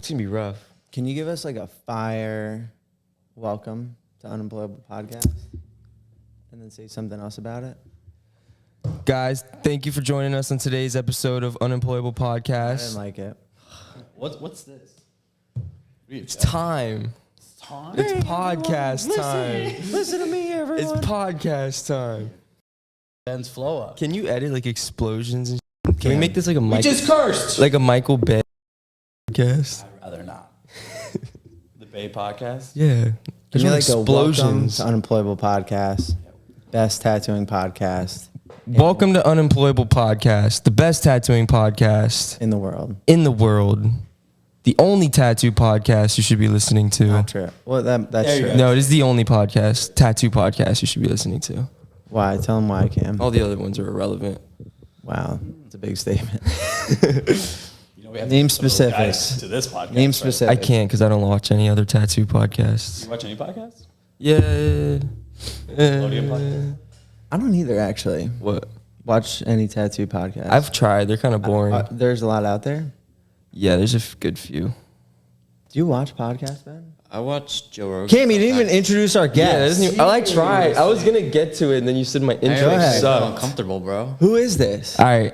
It's going to be rough. Can you give us like a fire welcome to Unemployable Podcast? And then say something else about it? Guys, thank you for joining us on today's episode of Unemployable Podcast. I didn't like it. What's this? It's time. It's time? It's podcast time. Listen to me, everyone. It's podcast time. Ben's flow up. Can you edit like explosions and shit? Can we make this like a We just cursed. like a Michael Bay podcast? I'd rather not. The Bay podcast? Yeah. Can you like explosions. a welcome to Unemployable Podcast? Best tattooing podcast Welcome to Unemployable Podcast, the best tattooing podcast in the world. in the world. The only tattoo podcast you should be listening to. Not true. Well, that's There you true. go. No, it is the only tattoo podcast you should be listening to. Why? Tell them why, Cam. All the other ones are irrelevant. Wow, it's a big statement. You know, we have Name to put those guys specifics. to this podcast. Name right? specifics. I can't because I don't watch any other tattoo podcasts. You watch any podcasts? Yeah. Nickelodeon podcast? I don't either, actually. What? Watch any tattoo podcast. I've tried. They're kind of boring. There's a lot out there. Yeah, there's a good few. Do you watch podcasts, Ben? I watched Joe Rogan. Cam, you didn't even introduce our Yeah, guest. I tried. I was gonna get to it, and then you said my intro Go ahead. So sucked. uncomfortable, bro. Who is this? All right,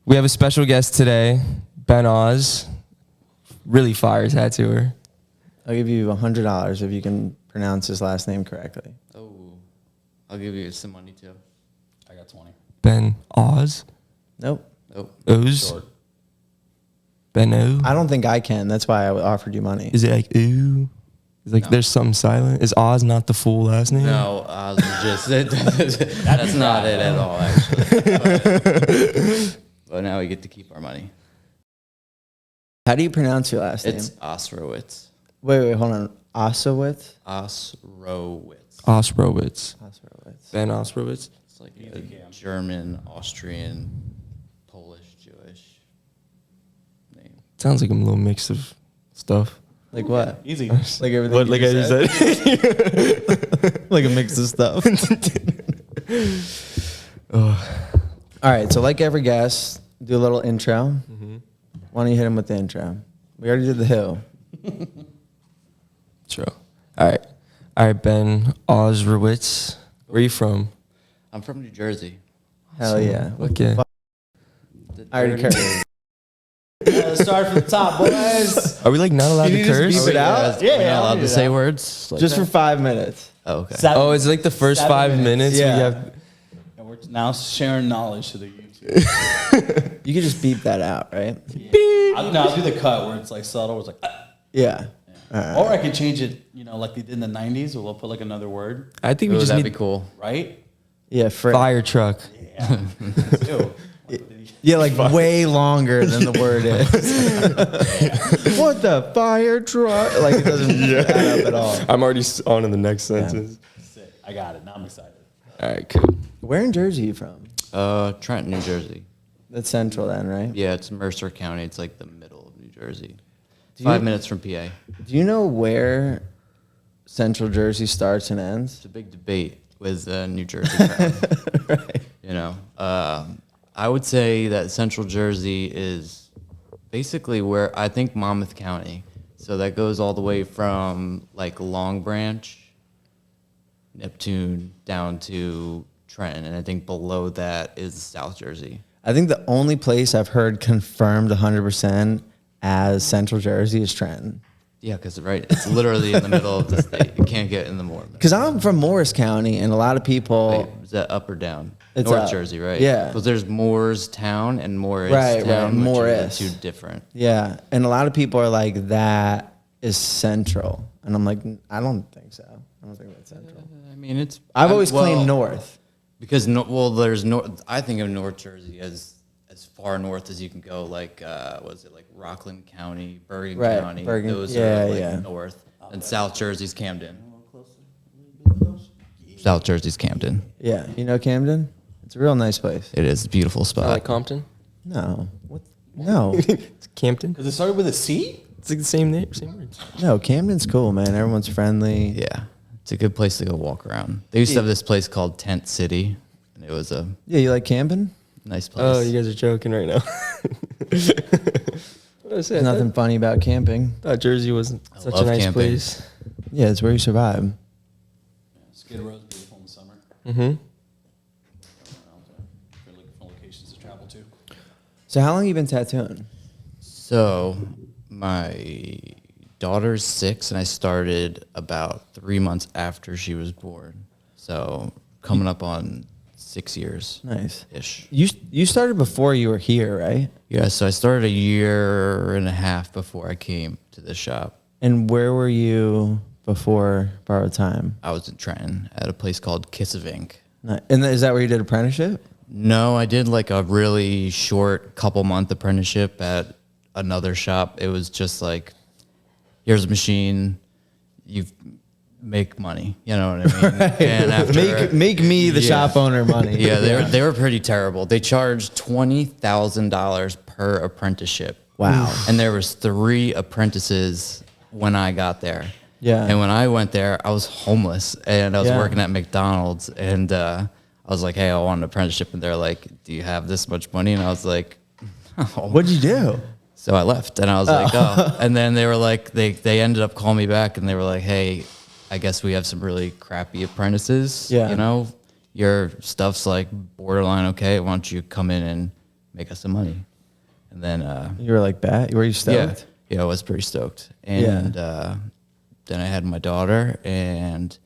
we have a special guest today, Ben Oz, really fire tattooer. I'll give you $100 if you can pronounce his last name correctly. Oh, I'll give you some money too. I got 20. Ben Oz, Nope. Oh, Oz, Short. Ben O. I don't think I can. That's why I offered you money. Is it like ooh? Is like No. there's something silent? Is Oz not the full last name? no, I was just that's not it at all, actually. But now we get to keep our money. How do you pronounce your last It's name? Osrowitz. Wait, hold on. Osowitz? Osrowitz. Osrowitz. Osowitz. Ben Osrowitz. It's like a German, Austrian, Polish, Jewish name. Sounds like a little mix of stuff. Like what? Easy. Like everything. What? you Like I just said. like a mix of stuff. Oh. All right. So, like every guest, do a little intro. Mm-hmm. Why don't you hit him with the intro? We already did the who. Sure. All right, Ben Osrowitz. Where are you from? I'm from New Jersey. Hell yeah. Okay. I already Dirty- cursed. Let's start from the top, boys. Are we like not allowed Can to you just curse? beep it out? Yeah, We're not allowed I'll to do say that. words. Like Just that? for 5 minutes. Oh, okay. Oh, it's like the first 7 5 minutes. Yeah. We have, And we're now sharing knowledge to the YouTube. You could just beep that out, right? I'll do the cut where it's like subtle. Where it's like, Yeah. or I could change it, like they did in the 90s, where we'll put like another word, I think we Ooh, just that'd need be cool. right? Yeah. fire truck. Yeah. Ew. Yeah, like way longer than the word is. What the fire truck? Like it doesn't add up at all. I'm already on in the next sentence. Sick. I got it. Now I'm excited. All right, cool. Where in Jersey are you from? Trenton, New Jersey. That's central then, right? Yeah, it's Mercer County. It's like the middle of New Jersey. Do 5 you- minutes from PA. Do you know where central Jersey starts and ends? It's a big debate with New Jersey. Crown. Right. I would say that Central Jersey is basically where I think Monmouth County. So that goes all the way from like Long Branch, Neptune, down to Trenton, and I think below that is South Jersey. I think the only place I've heard confirmed 100% as central Jersey is Trenton. Yeah, because it's literally in the middle of the state. You can't get in the more. Because I'm from Morris County, and a lot of people. Wait, is that up or down? It's North up. Jersey, right? Yeah. Because there's Moorestown and Morris Right, Town, which are Morris. the two different. Yeah, and a lot of people are like, that is central. And I'm like, I don't think so. I don't think that's central. I mean, it's. I've always well, claimed north. Because there's north. I think of North Jersey as far north as you can go. Like, was it like Rockland County, Bergen Right, County? Bergen, Those yeah, are like yeah. north. And South Jersey's Camden. South Jersey's Camden. Yeah, you know Camden? It's a real nice place. It is a beautiful spot. Like Compton? No. What? No. It's Campton? Because it started with a C? It's like the same name, same words. No, Camden's cool, man. Everyone's friendly. Yeah, it's a good place to go walk around. They used to have this place called Tent City, and it was a Yeah, you like Camden? nice place. Oh, you guys are joking right now. That's There's it. nothing funny about camping. Thought Jersey wasn't such a love nice camping. place. Yeah, it's where you survive. Skid Row's beautiful in the summer. Mm-hmm. If you're looking for locations to travel to. So how long you been tattooing? So my daughter's 6, and I started about 3 months after she was born. So coming up on 6 years Nice. ish. You started before you were here, right? Yeah, so I started a year and a half before I came to this shop. And where were you before Borrowed Time? I was in Trenton at a place called Kiss of Ink. And is that where you did apprenticeship? No, I did like a really short couple month apprenticeship at another shop. It was just like, here's a machine, you make money. You know what I mean? And after Make me the shop owner money. yeah, they were pretty terrible. They charged $20,000 per apprenticeship. Wow. And there was 3 apprentices when I got there. Yeah. And when I went there, I was homeless and I was Yeah. working at McDonald's, and I was like, hey, I want an apprenticeship. And they're like, do you have this much money? And I was like, no. What'd you do? So I left, and I was like, oh. And then they were like, they ended up calling me back, and they were like, hey, I guess we have some really crappy apprentices. Yeah. You know, your stuff's like borderline okay. Why don't you come in and make us some money? And then You were like, bat? Were you stoked? yeah, I was pretty stoked. And then I had my daughter, and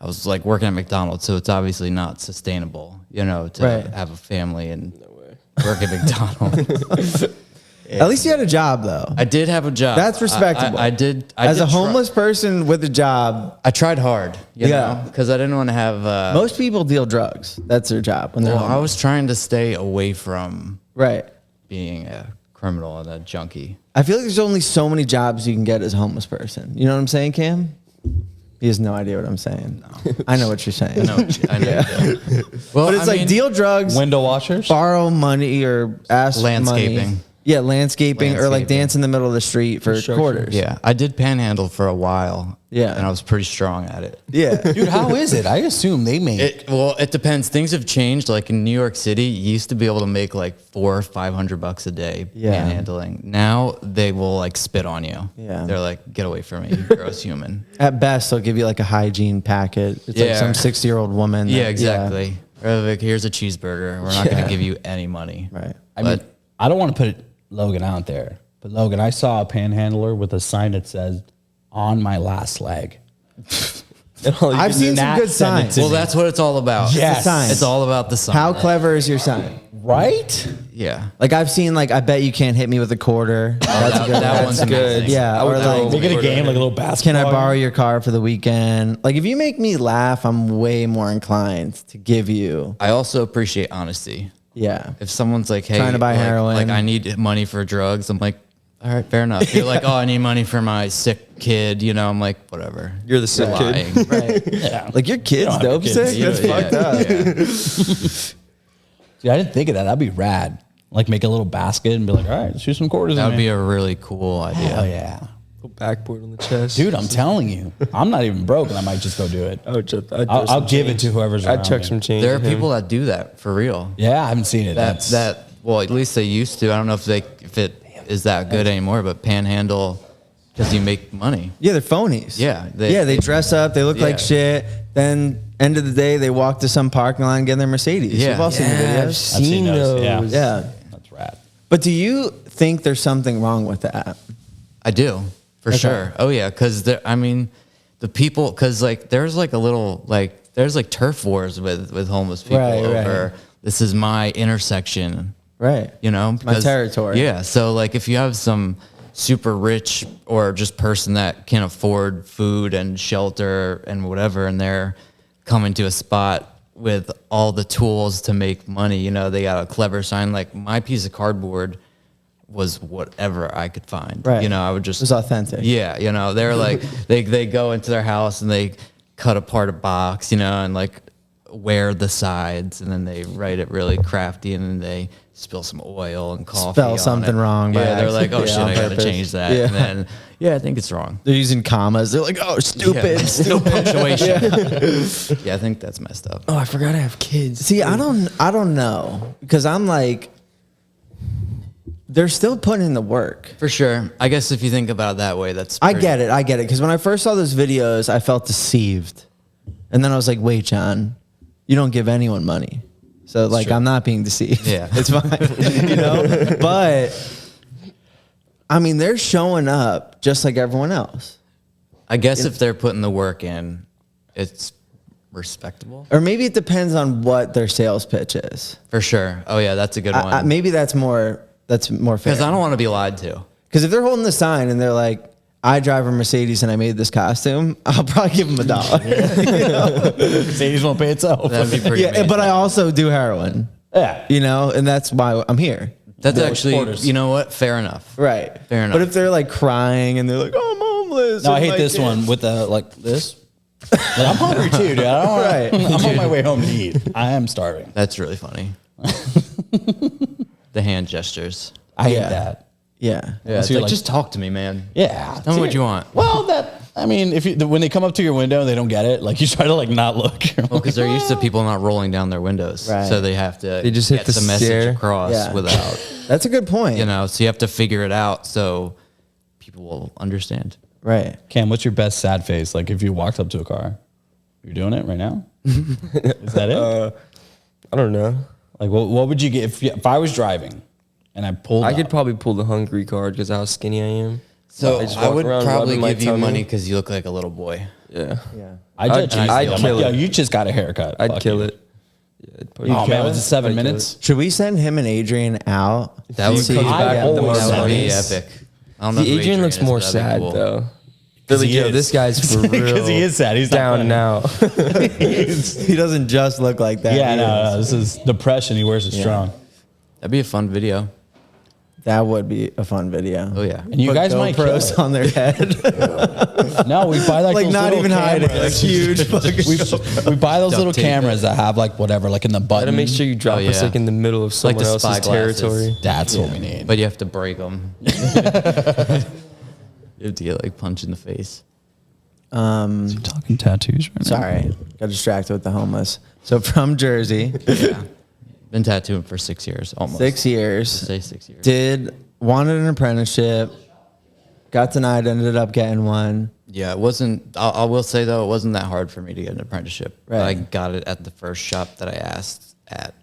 I was like working at McDonald's, so it's obviously not sustainable, you know, to Right. have a family and work at McDonald's. At least you had a job, though. I did have a job. That's respectable. I did. As a homeless person with a job, I tried hard, you Yeah. know, because I didn't want to have. most people deal drugs. That's their job when they're well, I homeless. was trying to stay away from Right. being a criminal and a junkie. I feel like there's only so many jobs you can get as a homeless person. You know what I'm saying, Cam? He has no idea what I'm saying. No. I know what you're saying. I know you do. Well, But it's I like mean, deal drugs, Window washers. borrow money, or ask Landscaping. money. Yeah, landscaping, or like Landscaping. dance in the middle of the street for quarters. Yeah, I did panhandle for a while. Yeah. and I was pretty strong at it. Yeah. Dude, how is it? I assume they make. It depends. Things have changed. Like in New York City, you used to be able to make like $400 or $500 a day Yeah. panhandling. Now they will like spit on you. Yeah. They're like, get away from me, you gross human. At best, they'll give you like a hygiene packet. It's like Yeah. some 60-year-old woman. Yeah, that- exactly. Or like, here's a cheeseburger. We're not going Yeah. to give you any money. Right. I mean, But- I don't want to put Logan out there, but Logan, I saw a panhandler with a sign that says "On my last leg." I've seen some Nat good sent it signs. to Well, that's what it's all about. Yes. It's a sign. It's all about the sign. How clever is your sign? Right? Yeah. Like I've seen, like, I bet you can't hit me with a quarter. That's a good that one. one's good. amazing. Yeah, I would or throw like, Make it a game, like a little can basketball. I borrow your car for the weekend? Like, if you make me laugh, I'm way more inclined to give you. I also appreciate honesty. Yeah. If someone's like, hey, Trying to buy like, heroin. like I need money for drugs, I'm like, all right, fair enough. You're like, oh, I need money for my sick kid. You know, I'm like, whatever. You're the sick kid. lying. Right. Yeah. Like, your kid's don't have dope kids. sick? Yeah, That's fucked up. Dude, I didn't think of that. That'd be rad. Like make a little basket and be like, all right, let's shoot some quarters That in would be there. a really cool idea. Hell yeah. Put backboard on the chest. Dude, I'm telling you, I'm not even broke, and I might just go do it. I'd throw I'll some give it change. to whoever's I'd around chuck me. some change. There are at him. people that do that for real. Yeah, I haven't seen it. Well, at least they used to. I don't know if it is that good anymore, but panhandle because you make money. Yeah, they're phonies. Yeah, they dress up. They look like Yeah. shit. Then, end of the day, they walk to some parking lot and get in their Mercedes. Yeah. You've all seen the Yeah, I've videos. seen those, yeah. those. Yeah. That's rad. But do you think there's something wrong with that? I do for Okay. sure. Oh yeah, because I mean, the people because like there's like a little like there's like turf wars with homeless people Right, right. over this is my intersection. Right. You know, My territory. Yeah. So like if you have some super rich or just person that can afford food and shelter and whatever, and they're coming to a spot with all the tools to make money, you know, they got a clever sign. Like my piece of cardboard was whatever I could find. Right. You know, I would just It was authentic. Yeah, you know, they're like they go into their house and they cut apart a box, you know, and like wear the sides, and then they write it really crafty, and then they spill some oil and coffee. Spell on something it. wrow by Yeah, they're like, oh accident. shit, Yeah, on I gotta purpose. change that. Yeah. And then yeah, I think it's wrong. They're using commas. They're like, oh, stupid. Yeah, no punctuation. Yeah, I think that's messed up. Oh, I forgot I have kids. See, I don't know, because I'm like, they're still putting in the work. For sure. I guess if you think about it that way, that's I pretty- get it. Because when I first saw those videos, I felt deceived. And then I was like, wait, John, you don't give anyone money. So, like, true. I'm not being deceived. Yeah. It's fine. You know? But, I mean, they're showing up just like everyone else. I guess if they're putting the work in, it's respectable. Or maybe it depends on what their sales pitch is. For sure. Oh, yeah, that's a good one. Maybe that's more fair. Because I don't want to be lied to. Because if they're holding the sign and they're like, I drive a Mercedes and I made this costume, I'll probably give them $1. Mercedes won't pay itself. That'd be pretty Yeah, amazing. but I also do heroin. Yeah. You know, and that's why I'm here. That's They're actually, supporters. you know what? Fair enough. Right. Fair enough. But if they're like crying and they're like, oh, I'm homeless. No, I and hate my this kids- one with the like this. Like, I'm hungry too, dude. I don't wanna, Right. I'm on my way home to eat. I am starving. That's really funny. The hand gestures. I hate Yeah. that. Yeah. Yeah, it's you're like, like- just talk to me, man. Yeah. Tell me what you want. Well, I mean, if you, when they come up to your window and they don't get it, like you try to like not look. Well, because they're used to people not rolling down their windows. Right. So they have to They just hit get the the message stare. across Yeah. without, That's a good point. you know, so you have to figure it out so people will understand. Right. Cam, what's your best sad face? Like if you walked up to a car, you're doing it right now. Is that it? I don't know. Like what would you get if I was driving and I pulled? I could up? probably pull the hungry card because how skinny I am. So just I walk would around probably rubbing my give you tummy. money because you look like a little boy. Yeah. Yeah. I judge you. I'd I'm kill like, it. Yo, you just got a haircut. I'd Fuck kill you. it. Yeah, I'd put Oh it- man, was it 7 I'd kill minutes? Should we send him and Adrian out? That would See, be, comes back I with the always more that would be money. epic. I don't know See, who Adrian looks is, more but that'd be sad cool. though. They're like, he yo, is. this guy's for real. Because he is sad. He's not down funny. now. He doesn't just look like that. Yeah, He no, is. this is depression. He wears it strong. That'd be a fun video. That would be a fun video. Oh, yeah. And you Put guys might kill GoPros it. on their head. No, we buy like those not little even hiding. Like cameras. huge fucking We buy those Duct little tape cameras that have like whatever, like in the button. Gotta make sure you drop Oh, us yeah. like in the middle of someone the else's spy glasses. territory. That's what we need. But you have to break them. You have to get like punched in the face. talking tattoos right Sorry, got distracted with the homeless. So from Jersey, Yeah. Been tattooing for 6 years, almost. 6 years, Say 6 years. wanted an apprenticeship, got denied, ended up getting one. Yeah, it wasn't. I will say though, it wasn't that hard for me to get an apprenticeship. Right. I got it at the first shop that I asked at,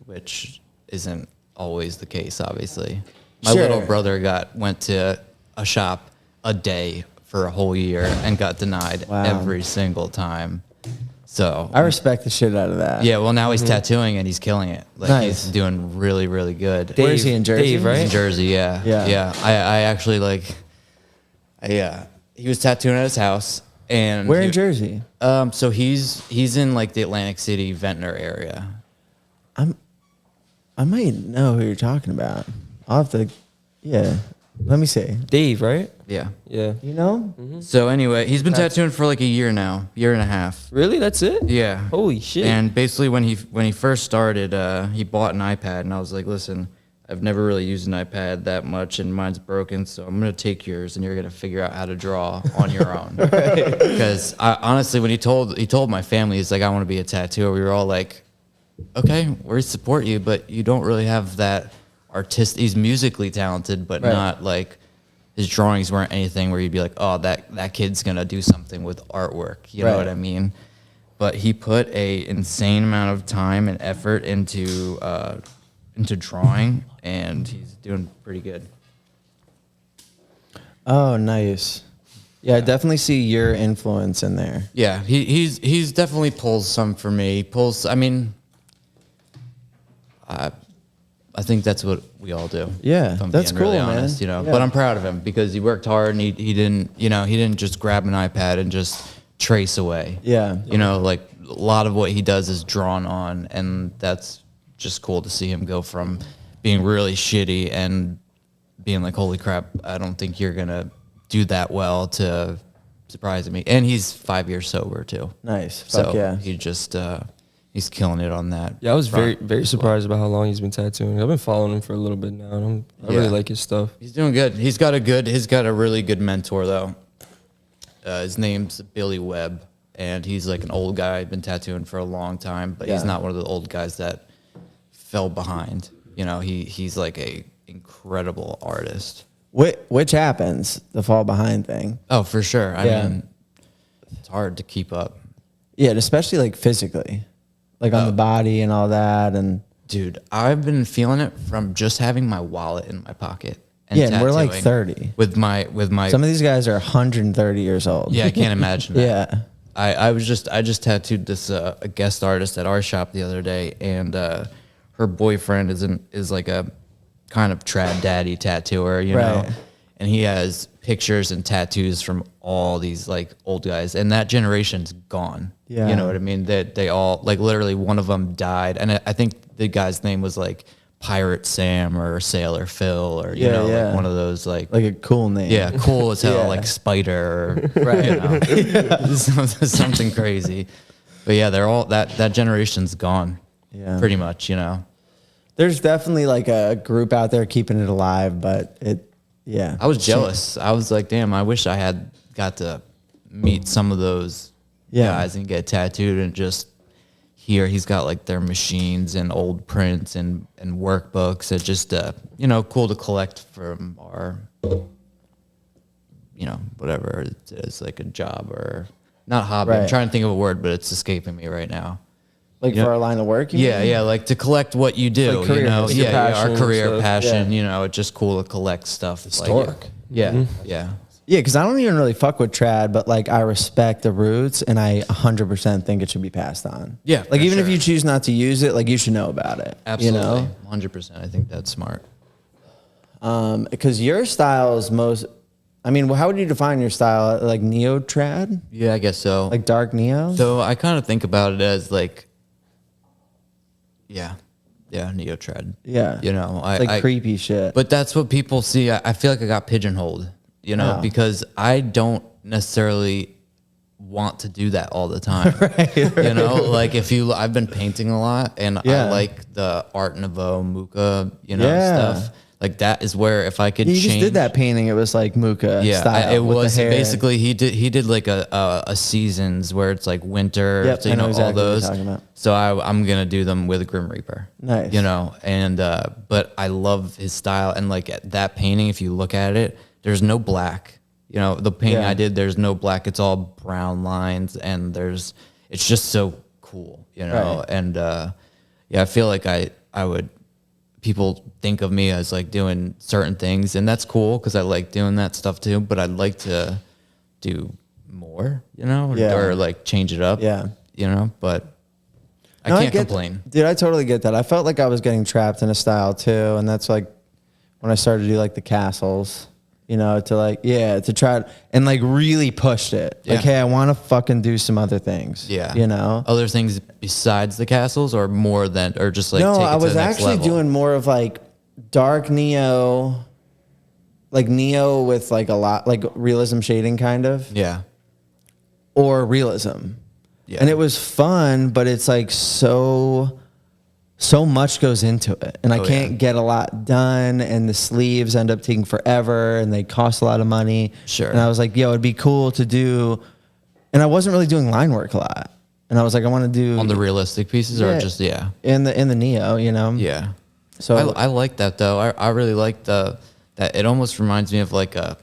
which isn't always the case. Obviously, my Sure. little brother went to a shop a day for a whole year and got denied Wow. every single time. So I respect the shit out of that. yeah, well now he's tattooing and he's killing it. Like Nice. he's doing really, really good. Where is he, in Jersey? Dave, right? In Jersey, yeah. Yeah. Yeah. I actually like, yeah. He was tattooing at his house. And Where he- in Jersey? So he's in like the Atlantic City, Ventnor area. I might know who you're talking about. I'll have to, yeah. Let me see. Dave, right? Yeah. Yeah. You know? So anyway, he's been tattooing for like a year now, year and a half. Really? That's it? Yeah. Holy shit. And basically, when he first started, he bought an iPad, and I was like, "Listen, I've never really used an iPad that much, and mine's broken, so I'm gonna take yours, and you're gonna figure out how to draw on your own." Because honestly, when he told my family, he's like, "I want to be a tattooer," we were all like, "Okay, we support you, but you don't really have that artist. He's musically talented, but Right. not like." His drawings weren't anything where you'd be like, oh, that kid's gonna do something with artwork. You know Right. what I mean? But he put a insane amount of time and effort into drawing, and he's doing pretty good. Oh, nice. Yeah, I definitely see your influence in there. Yeah, he's definitely pulls some for me. I mean, I think that's what we all do. Yeah, if I'm that's being really cool, man. honest, you know. Yeah. But I'm proud of him because he worked hard and he didn't just grab an iPad and just trace away. Yeah. You know, like a lot of what he does is drawn on, and that's just cool to see him go from being really shitty and being like, holy crap, I don't think you're gonna do that well, to surprising me. And he's 5 years sober too. Nice. So Fuck yeah. he just he's killing it on that. Yeah, I was very, front. very surprised about how long he's been tattooing. I've been following him for a little bit now, and I really Yeah. like his stuff. He's doing good. He's got a really good mentor though. His name's Billy Webb, and he's like an old guy, been tattooing for a long time, but he's Yeah. not one of the old guys that fell behind. You know, he's like a incredible artist. Which happens, the fall behind thing. Oh, for sure. I Yeah. mean, it's hard to keep up. Yeah, and especially like physically, like on the body and all that. And Dude, I've been feeling it from just having my wallet in my pocket. and we're like tattooing 30. with my. Some of these guys are 130 years old. Yeah, I can't imagine that. Yeah. I just tattooed this a guest artist at our shop the other day, and her boyfriend is like a kind of trad daddy tattooer, you know, Right. and he has pictures and tattoos from all these like old guys, and that generation's gone. Yeah. You know what I mean? That they all like literally one of them died, and I think the guy's name was like Pirate Sam or Sailor Phil or you Yeah, know yeah. like one of those like Like a cool name. yeah, cool as hell, Yeah. like Spider, or, right? You know, something crazy. But yeah, they're all that generation's gone. Yeah. Pretty much, you know. There's definitely like a group out there keeping it alive, but yeah. I was jealous. I was like, damn, I wish I had got to meet some of those Yeah. guys and get tattooed and just hear he's got like their machines and old prints and workbooks. It's just you know, cool to collect from our you know, whatever it is, like a job or not hobby. I'm Right. trying to think of a word, but it's escaping me right now. Like Yeah. for our line of work? you Yeah, mean? yeah, like to collect what you do, Like career you know, history. yeah, Your our passion career and stuff. passion, Yeah. you know, it's just cool to collect stuff. Historic. Yeah, yeah. Yeah, because I don't even really fuck with trad, but like I respect the roots and I 100% think it should be passed on. Yeah, Like for even if sure. you choose not to use it, like you should know about it. Absolutely, You know? 100%. I think that's smart. Because your style is most, I mean, how would you define your style? Like neo trad? Yeah, I guess so. Like dark neo? So I kind of think about it as like, yeah, neo trad. Yeah. You know, Like creepy shit. But that's what people see. I feel like I got pigeonholed, you know, Wow. because I don't necessarily want to do that all the time. You know, like I've been painting a lot and Yeah. I like the Art Nouveau, Muka, you know, Yeah. stuff. Like that is where if I could you change. just did that painting. It was like Muka style. it with the was hair. basically he did like a seasons where it's like winter, Yep, so, I you know know, exactly all what you're those. talking about. So I'm gonna do them with Grim Reaper. Nice. You know, and but I love his style and like that painting. If you look at it, there's no black. You know, the painting Yeah. I did, there's no black. It's all brown lines, and it's just so cool. You know, Right. and yeah, I feel like I would. People think of me as like doing certain things, and that's cool because I like doing that stuff too. But I'd like to do more, you know, Yeah. or like change it up. Yeah. You know, but No, I can't get- complain. Dude, I totally get that. I felt like I was getting trapped in a style too. And that's like when I started to do like the castles, you know, to try and like really pushed it. Like, Yeah. hey, I want to fucking do some other things. Yeah. You know? Other things besides the castles or more than, or just like, No, take it I to was the next actually level? doing more of like dark neo, like neo with like a lot, like realism shading kind of, Yeah. or realism. Yeah. And it was fun, but it's like so much goes into it, and I Oh, can't yeah. get a lot done, and the sleeves end up taking forever, and they cost a lot of money. Sure. And I was like, yo, it'd be cool to do, and I wasn't really doing line work a lot, and I was like, I want to do On the realistic pieces or Yeah. just, yeah. in the neo, you know. Yeah. So I like that though. I really like that it almost reminds me of like a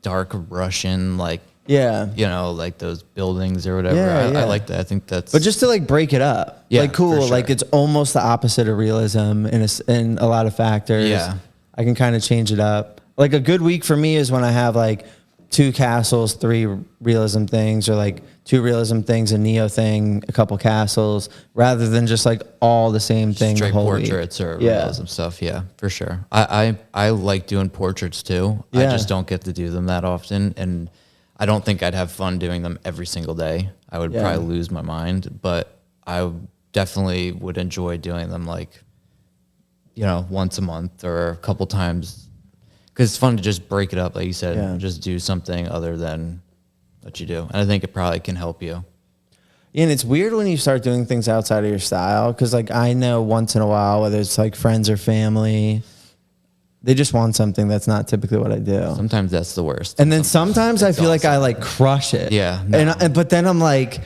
dark Russian, like, yeah. you know, like those buildings or whatever. Yeah, I yeah. like that. I think that's, But just to like break it up, Yeah, like cool, for sure. like it's almost the opposite of realism in a lot of factors. Yeah. I can kind of change it up. Like a good week for me is when I have like 2 castles, 3 realism things, or like 2 realism things, a neo thing, a couple castles, rather than just like all the same thing. straight the whole portraits week. or Yeah. realism stuff. Yeah, for sure. I like doing portraits too. I Yeah. just don't get to do them that often. And I don't think I'd have fun doing them every single day. I would Yeah. probably lose my mind, but I definitely would enjoy doing them like, you know, once a month or a couple times. Because it's fun to just break it up, like you said, Yeah. just do something other than what you do. And I think it probably can help you. And it's weird when you start doing things outside of your style, because like I know once in a while, whether it's like friends or family, they just want something that's not typically what I do. Sometimes that's the worst. And then sometimes I it's feel like I awesome. like crush it. Yeah, But then I'm like,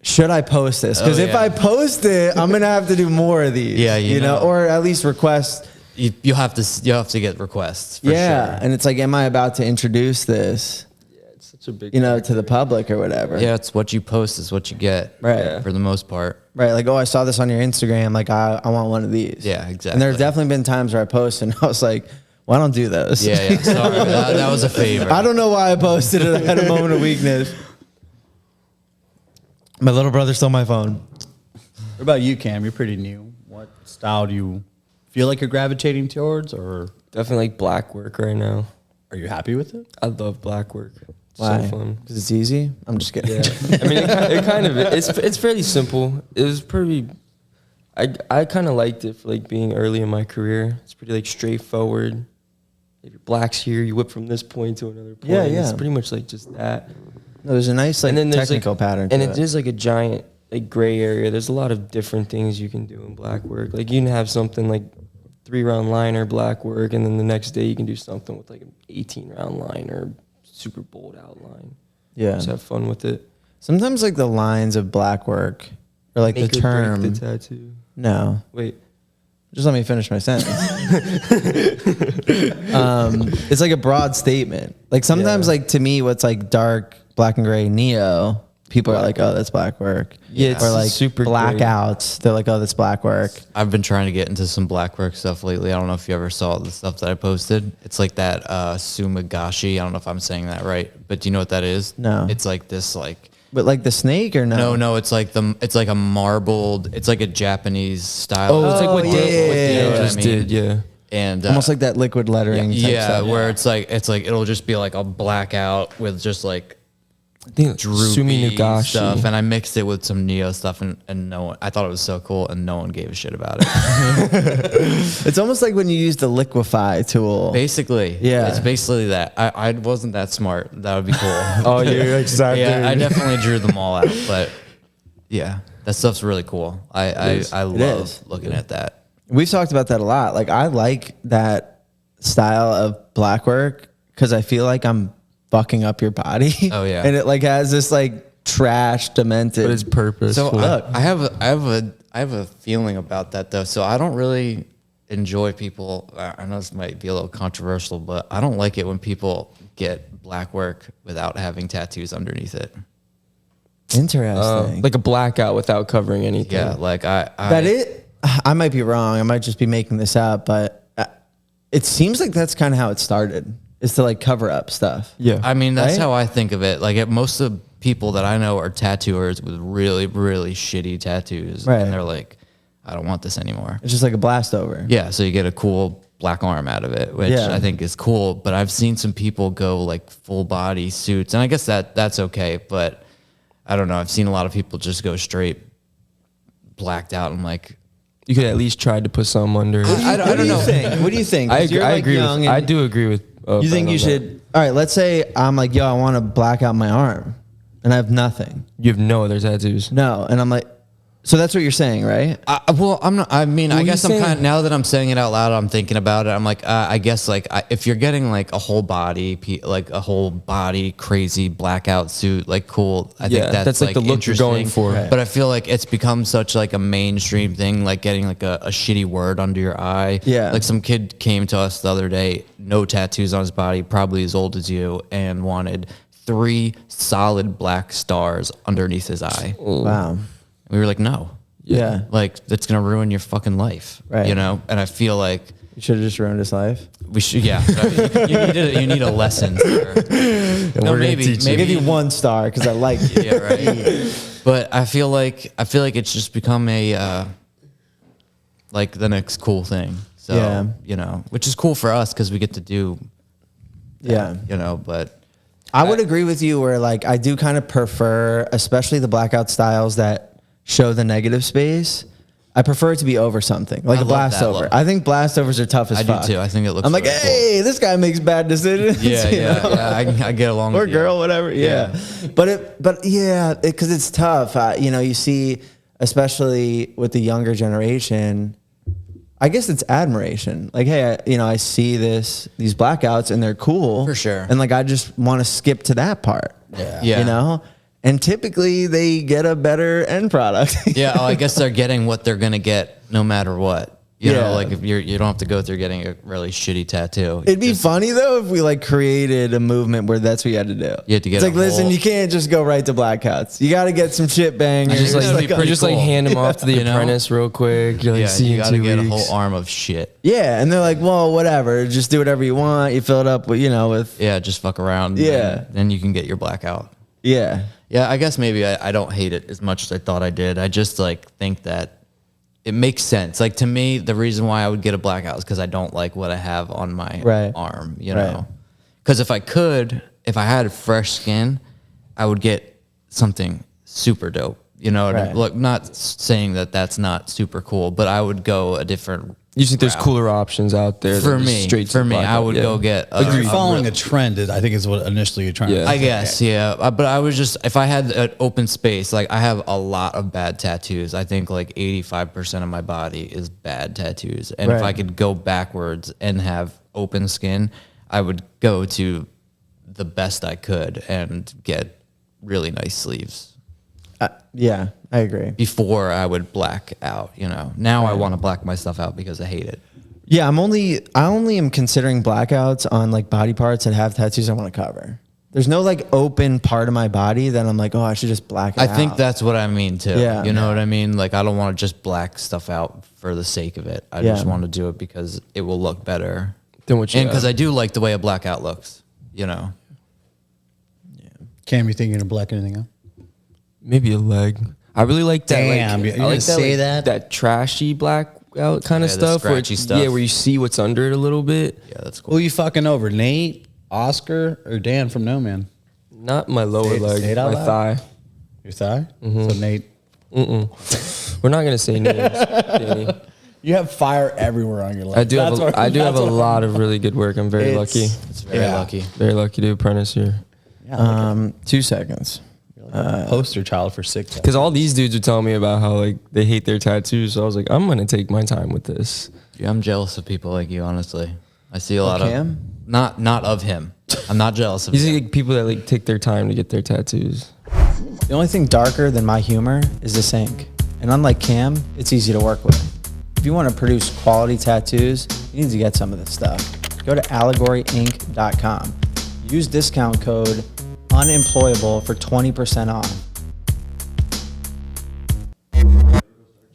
should I post this? Because Oh, if yeah. I post it, I'm gonna have to do more of these. Yeah, you know. or at least request you have to get requests. For yeah. sure. And it's like, am I about to introduce this, It's such a big, to the public or whatever? Yeah, it's what you post is what you get. Right. For the most part. Right. Like, oh, I saw this on your Instagram. Like, I want one of these. Yeah, exactly. And there's definitely been times where I post and I was like, well, I don't do those. Yeah, yeah. Sorry, that was a favor. I don't know why I posted it. I had a moment of weakness. My little brother stole my phone. What about you, Cam? You're pretty new. What style do you feel like you're gravitating towards, or definitely like black work right now. are you happy with it? I love black work. It's Why? so fun. Because it's easy? I'm just kidding. Yeah, I mean, it kind of it's fairly simple. It was pretty. I kind of liked it for like being early in my career. It's pretty like straightforward. If your black's here, you whip from this point to another point. Yeah, yeah. It's pretty much like just that. No, there's a nice like And then there's technical like, pattern to and it. it is like a giant like gray area. There's a lot of different things you can do in black work. Like you can have something like 3-round liner black work, and then the next day you can do something with like an 18-round liner, super bold outline. Yeah. Just have fun with it. Sometimes like the lines of black work or like Make the or break term. the tattoo. No. Wait. Just let me finish my sentence. It's like a broad statement. Like sometimes, Yeah. like to me, what's like dark, black and gray neo, people are like, oh, that's black work. Yeah, it's or like super blackouts, they're like, oh, that's black work. I've been trying to get into some black work stuff lately. I don't know if you ever saw the stuff that I posted. It's like that sumagashi. I don't know if I'm saying that right, but do you know what that is? No. It's like this like But like the snake or no? no, it's like a marbled. It's like a Japanese style. Oh, it's like what yeah, Dan yeah, just I mean? did. Yeah. And Almost like that liquid lettering type yeah, stuff. where it's like it'll just be like a blackout with just like I think Sumi droopy Nugashi. stuff, and I mixed it with some neo stuff, and no one. I thought it was so cool, and no one gave a shit about it. It's almost like when you use the liquefy tool. Basically, Yeah. it's basically that. I wasn't that smart. That would be cool. Oh, you're exactly. Yeah, I definitely drew them all out, but yeah, that stuff's really cool. I love is. looking at that. We've talked about that a lot. Like I like that style of black work because I feel like I'm fucking up your body. Oh, yeah. And it like has this like trash demented. But it's purposeful. So I have a feeling about that though. So I don't really enjoy people. I know this might be a little controversial, but I don't like it when people get black work without having tattoos underneath it. Interesting. like a blackout without covering anything. Yeah, like I might be wrong. I might just be making this up, but it seems like that's kind of how it started. Is to like cover up stuff. Yeah. I mean, that's Right? how I think of it. Like most of the people that I know are tattooers with really, really shitty tattoos. Right. And they're like, I don't want this anymore. It's just like a blast over. Yeah. So you get a cool black arm out of it, which Yeah. I think is cool. But I've seen some people go like full body suits. And I guess that's okay. But I don't know. I've seen a lot of people just go straight blacked out. I'm like, You could at least try to put some under. I don't know. What do you think? I 'Cause agree. you're, I like, agree. young With, and I do agree with. You think you should? All right. Let's say I'm like, yo, I want to black out my arm, and I have nothing. You have no other tattoos. No, and I'm like, so that's what you're saying, right? Well, I'm not. I mean, I What guess are you I'm kind of saying? now that I'm saying it out loud. I'm thinking about it. I'm like, I guess like if you're getting like a whole body, crazy blackout suit, like cool. I Yeah, think that's like the look you're going interesting. for. Right. But I feel like it's become such like a mainstream thing, like getting like a shitty word under your eye. Yeah. Like some kid came to us the other day, no tattoos on his body, probably as old as you, and wanted 3 solid black stars underneath his eye. Wow. We were like, no. Yeah. Like that's gonna ruin your fucking life, Right. You know. And I feel like You should have just ruined his life. we should, yeah. you need a lesson. Sir. No, maybe I'll give you 1 star because I like you. Yeah, right. But I feel like it's just become a like the next cool thing. So Yeah. you know, which is cool for us because we get to do, Yeah. you know. But I would agree with you where like I do kind of prefer, especially the blackout styles that show the negative space. I prefer it to be over something, like I a love blast that over. look. I think blast overs are tough as I fuck. do too. I think it looks. I'm like, really cool. hey, this guy makes bad decisions. Yeah, you yeah, know? yeah. I get along. Or with you. girl, whatever. Yeah. But yeah, because it's tough. You know, you see, especially with the younger generation, I guess it's admiration. Like, hey, I see these blackouts and they're cool. For sure. And like, I just want to skip to that part. Yeah. You know? And typically they get a better end product. Yeah, I guess they're getting what they're gonna get no matter what. You Yeah. know, like if you don't have to go through getting a really shitty tattoo. It'd be funny though if we like created a movement where that's what you had to do. You had to get it's like, a listen, whole- you can't just go right to blackouts. You got to get some shit bangers. Just like, That'd be pretty just like cool. hand them off to the You know? apprentice real quick. You're like, Yeah, see you in got to 2 get a weeks. whole arm of shit. yeah, and they're like, well, whatever, just do whatever you want. You fill it up with, with Yeah, just fuck around. Yeah. and then you can get your blackout. yeah. Yeah, I guess maybe I don't hate it as much as I thought I did. I just like think that it makes sense. Like to me, the reason why I would get a blackout is because I don't like what I have on my Right. arm, you Right. know? Because if I had fresh skin, I would get something super dope. You know, what I Right. mean? Look, not saying that that's not super cool, but I would go a different You think there's route. cooler options out there For than just me, straight to for me, I blackout, would yeah. go get. If you're following a trend, I think is what initially you're trying Yeah. to I say. guess, yeah. But I was just, if I had an open space, like I have a lot of bad tattoos. I think like 85% of my body is bad tattoos. And if Right. I could go backwards and have open skin, I would go to the best I could and get really nice sleeves Yeah, I agree. before I would black out, you know. Now I want to black my stuff out because I hate it. Yeah, I only am considering blackouts on like body parts that have tattoos I want to cover. There's no like open part of my body that I'm like, oh, I should just black it I out. think that's what I mean too. Yeah. You know what I mean? Like I don't want to just black stuff out for the sake of it. I Yeah. just want to do it because it will look better. Then what you And because have. I do like the way a blackout looks, you know. Cam, you think you're gonna black anything out? Maybe a leg. I really like that. Damn, like, you're I gonna like say like, that? that trashy blackout kind of Yeah, the stuff. scratchy stuff. Yeah, where you see what's under it a little bit. Yeah, that's cool. Who you fucking over, Nate, Oscar, or Dan from No Man? Not my lower Say it- leg, say it out my loud. thigh. Your thigh? So Nate, We're not gonna say names, Danny. you have fire everywhere on your leg. I do have a lot of really good work. I'm very lucky. It's very lucky. Very lucky to apprentice here. 2 seconds. Poster child for sick. Because all these dudes would tell me about how like they hate their tattoos. So I was like, I'm gonna take my time with this. Yeah, I'm jealous of people like you, honestly. I see a lot Cam? of not of him. I'm not jealous of These are him. like people that like take their time to get their tattoos. The only thing darker than my humor is the sink. And unlike Cam, it's easy to work with. If you want to produce quality tattoos, you need to get some of this stuff. Go to allegoryinc.com. Use discount code unemployable for 20% off.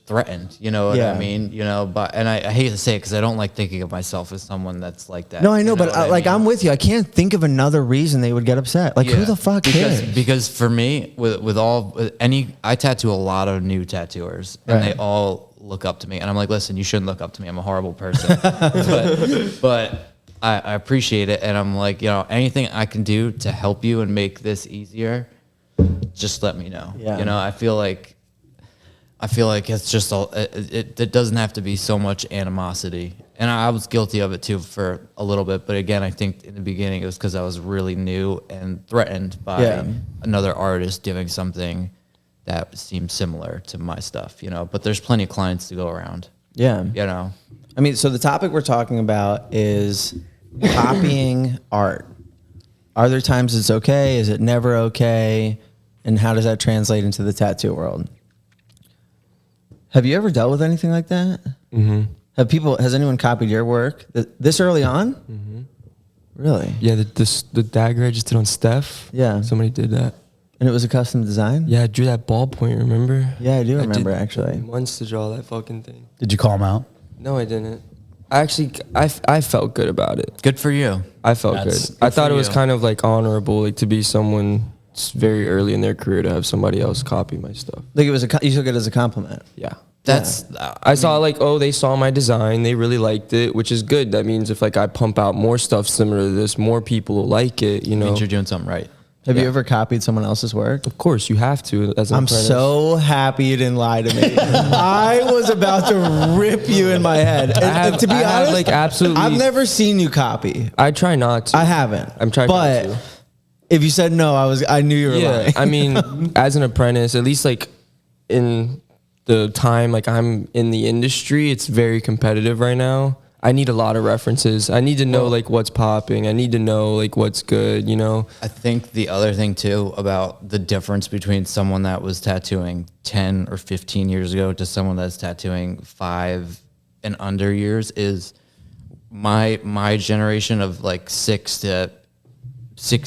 Threatened, you know what Yeah. I mean? You know, but and I hate to say it because I don't like thinking of myself as someone that's like that. No, I know, You but what I like mean? I'm with you. I can't think of another reason they would get upset. Like who Yeah, the fuck because, cares? Because for me, I tattoo a lot of new tattooers, and Right. they all look up to me, and I'm like, listen, you shouldn't look up to me. I'm a horrible person, but I appreciate it, and I'm like, you know, anything I can do to help you and make this easier, just let me know. Yeah. You know, I feel like it's just it doesn't have to be so much animosity. And I was guilty of it too for a little bit. But again, I think in the beginning it was because I was really new and threatened by Yeah. another artist doing something that seemed similar to my stuff, you know. But there's plenty of clients to go around, Yeah. you know. I mean, so the topic we're talking about is copying art. Are there times it's okay? Is it never okay? And how does that translate into the tattoo world? Have you ever dealt with anything like that? Mm-hmm. Has anyone copied your work this early on? Mm-hmm. Really? Yeah, the dagger I just did on Steph. Yeah. Somebody did that. And it was a custom design? Yeah, I drew that ballpoint, remember? Yeah, I do did remember, actually. months to draw that fucking thing. Did you call him out? No, I didn't. I felt good about it. Good for you. I felt That's good. I thought for it was you. kind of like honorable, like to be someone very early in their career to have somebody else copy my stuff. Like you took it as a compliment. Yeah. That's I saw like, oh, they saw my design, they really liked it, which is good. That means if like I pump out more stuff similar to this, more people will like it, you know. means you're doing something right. Have you Yeah. ever copied someone else's work? Of course, you have to. As an I'm apprentice. so happy you didn't lie to me. I was about to rip you in my head. And to be I have, honest, like, absolutely- I've never seen you copy. I try not to. I haven't. I'm trying but not to. if you said no, I knew you were Yeah, lying. I mean, as an apprentice, at least like in the time like I'm in the industry, it's very competitive right now. I need a lot of references. I need to know like what's popping. I need to know like what's good, you know? I think the other thing too about the difference between someone that was tattooing 10 or 15 years ago to someone that's tattooing 5 and under years is my generation of like 6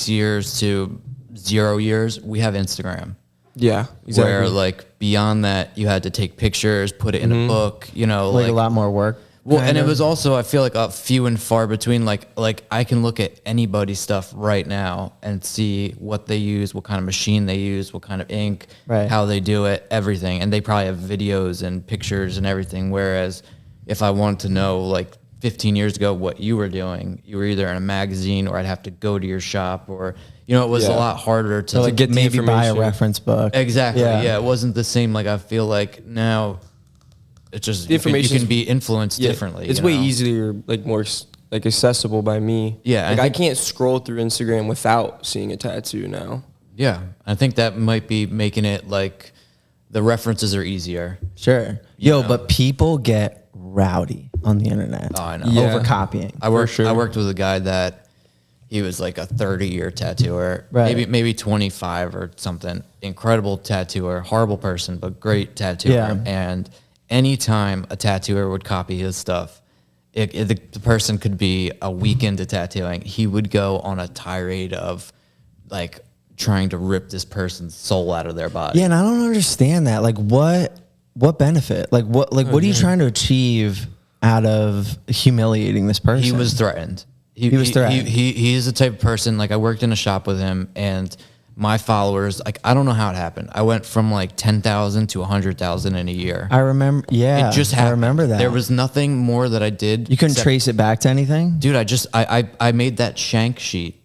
years to 0 years. We have Instagram. Yeah, exactly. Where like beyond that, you had to take pictures, put it in a book, you know, Like a lot more work. Well, kind and it of. was also, I feel like, a few and far between. Like I can look at anybody's stuff right now and see what they use, what kind of machine they use, what kind of ink, Right. how they do it, everything. And they probably have videos and pictures and everything. Whereas if I wanted to know, like 15 years ago, what you were doing, you were either in a magazine or I'd have to go to your shop, or, you know, it was a Yeah. lot harder to like, get the maybe buy a information. reference book. Exactly. Yeah. Yeah. It wasn't the same. Like I feel like now it's just The you can information's- be influenced Yeah, differently. It's you way know? easier, like more like accessible by me. Yeah, like I I think- can't scroll through Instagram without seeing a tattoo now. Yeah, I think that might be making it like the references are easier. Sure. You Yo, know. but people get rowdy on the internet. Oh, I know. Yeah. Over copying. I worked. sure. I worked with a guy that he was like a 30-year tattooer, Right. maybe 25 or something. Incredible tattooer, horrible person, but great tattooer. Yeah. And anytime a tattooer would copy his stuff, the person could be a week into tattooing. He would go on a tirade of like trying to rip this person's soul out of their body. Yeah, and I don't understand that. Like, what benefit? Like, what are you trying to achieve out of humiliating this person? He was threatened. He was threatened. He is the type of person, like I worked in a shop with him, and my followers, like I don't know how it happened. I went from like 10,000 to 100,000 in a year. I remember. Yeah, It just happened. I remember that. There was nothing more that I did. You couldn't except- trace it back to anything. Dude, I made that shank sheet.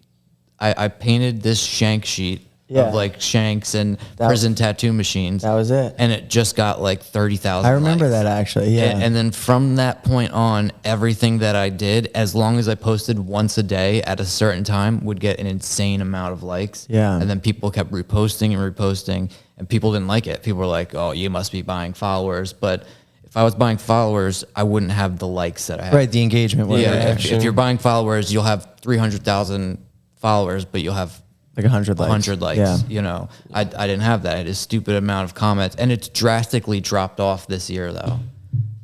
I painted this shank sheet Yeah. of like shanks and That- prison tattoo machines. That was it. And it just got like 30,000. I remember likes. that actually. Yeah. And then from that point on, everything that I did, as long as I posted once a day at a certain time, would get an insane amount of likes. Yeah. And then people kept reposting and reposting, and people didn't like it. People were like, "Oh, you must be buying followers." But if I was buying followers, I wouldn't have the likes that I have. right, the engagement. Yeah. whatever. If you're buying followers, you'll have 300,000 followers, but you'll have like 100 likes. 100 likes. Yeah. You know, I didn't have that. I had a stupid amount of comments, and it's drastically dropped off this year, though.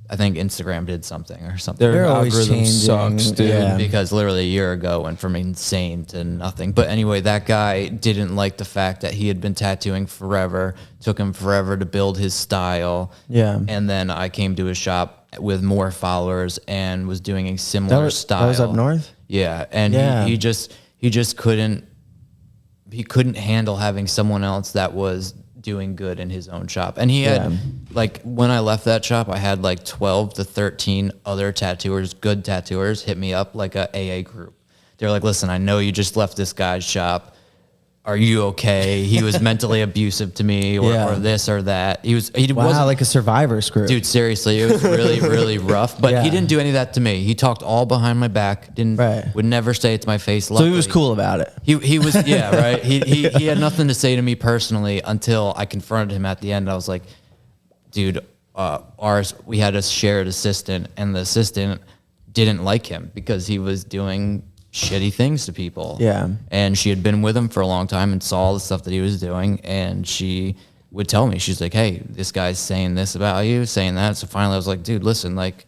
I think Instagram did something or something. Their They're always algorithm changing. sucks, dude. Yeah. Because literally a year ago went from insane to nothing. But anyway, that guy didn't like the fact that he had been tattooing forever. Took him forever to build his style. Yeah. And then I came to his shop with more followers and was doing a similar style. That was up north? Yeah, and Yeah. he just couldn't handle having someone else that was doing good in his own shop. And he had Yeah. like when I left that shop, I had like 12 to 13 other tattooers, good tattooers, hit me up like a AA group. They're like, "Listen, I know you just left this guy's shop. Are you okay? He was mentally abusive to me, or, Yeah. or this or that." He Wow, wasn't like a survivor's group. Dude, seriously, it was really, really rough. But Yeah. he didn't do any of that to me. He talked all behind my back. Right. Would never say it to my face. So he was Luckily, cool about it. He was yeah right. He had nothing to say to me personally until I confronted him at the end. I was like, dude, we had a shared assistant, and the assistant didn't like him because he was doing shitty things to people. Yeah. And she had been with him for a long time and saw all the stuff that he was doing, and she would tell me, she's like, "Hey, this guy's saying this about you, saying that." So finally I was like, dude, listen, like,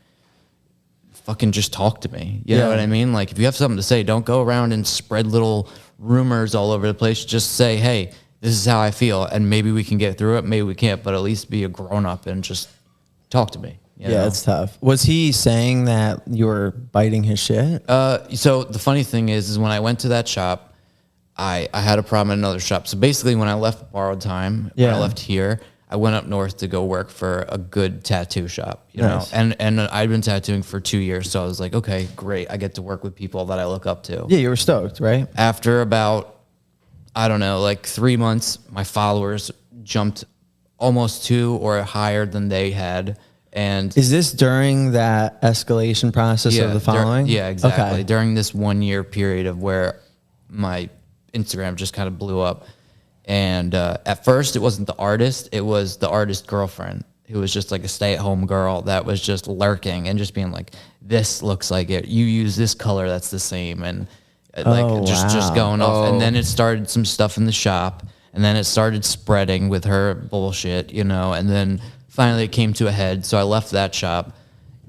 fucking just talk to me. You know Yeah. what I mean? Like, if you have something to say, don't go around and spread little rumors all over the place. Just say, "Hey, this is how I feel, and maybe we can get through it, maybe we can't, but at least be a grown up and just talk to me." You Yeah, know? it's tough. Was he saying that you were biting his shit? So the funny thing is when I went to that shop, I had a problem at another shop. So basically, when I left Borrowed Time, when Yeah. I left here, I went up north to go work for a good tattoo shop, you Nice. know. And I'd been tattooing for 2 years, so I was like, okay, great, I get to work with people that I look up to. Yeah, you were stoked, right? After about, I don't know, like 3 months, my followers jumped almost 2 or higher than they had. And Is this during that escalation process of the following? yeah, exactly. Okay. During this 1 year period of where my Instagram just kind of blew up. And at first, it wasn't the artist, it was the artist girlfriend, who was just like a stay-at-home girl that was just lurking and just being like, "This looks like it. You use this color that's the same." And like Oh, just wow. going off. And then it started some stuff in the shop, and then it started spreading with her bullshit, you know. And then finally it came to a head. So I left that shop,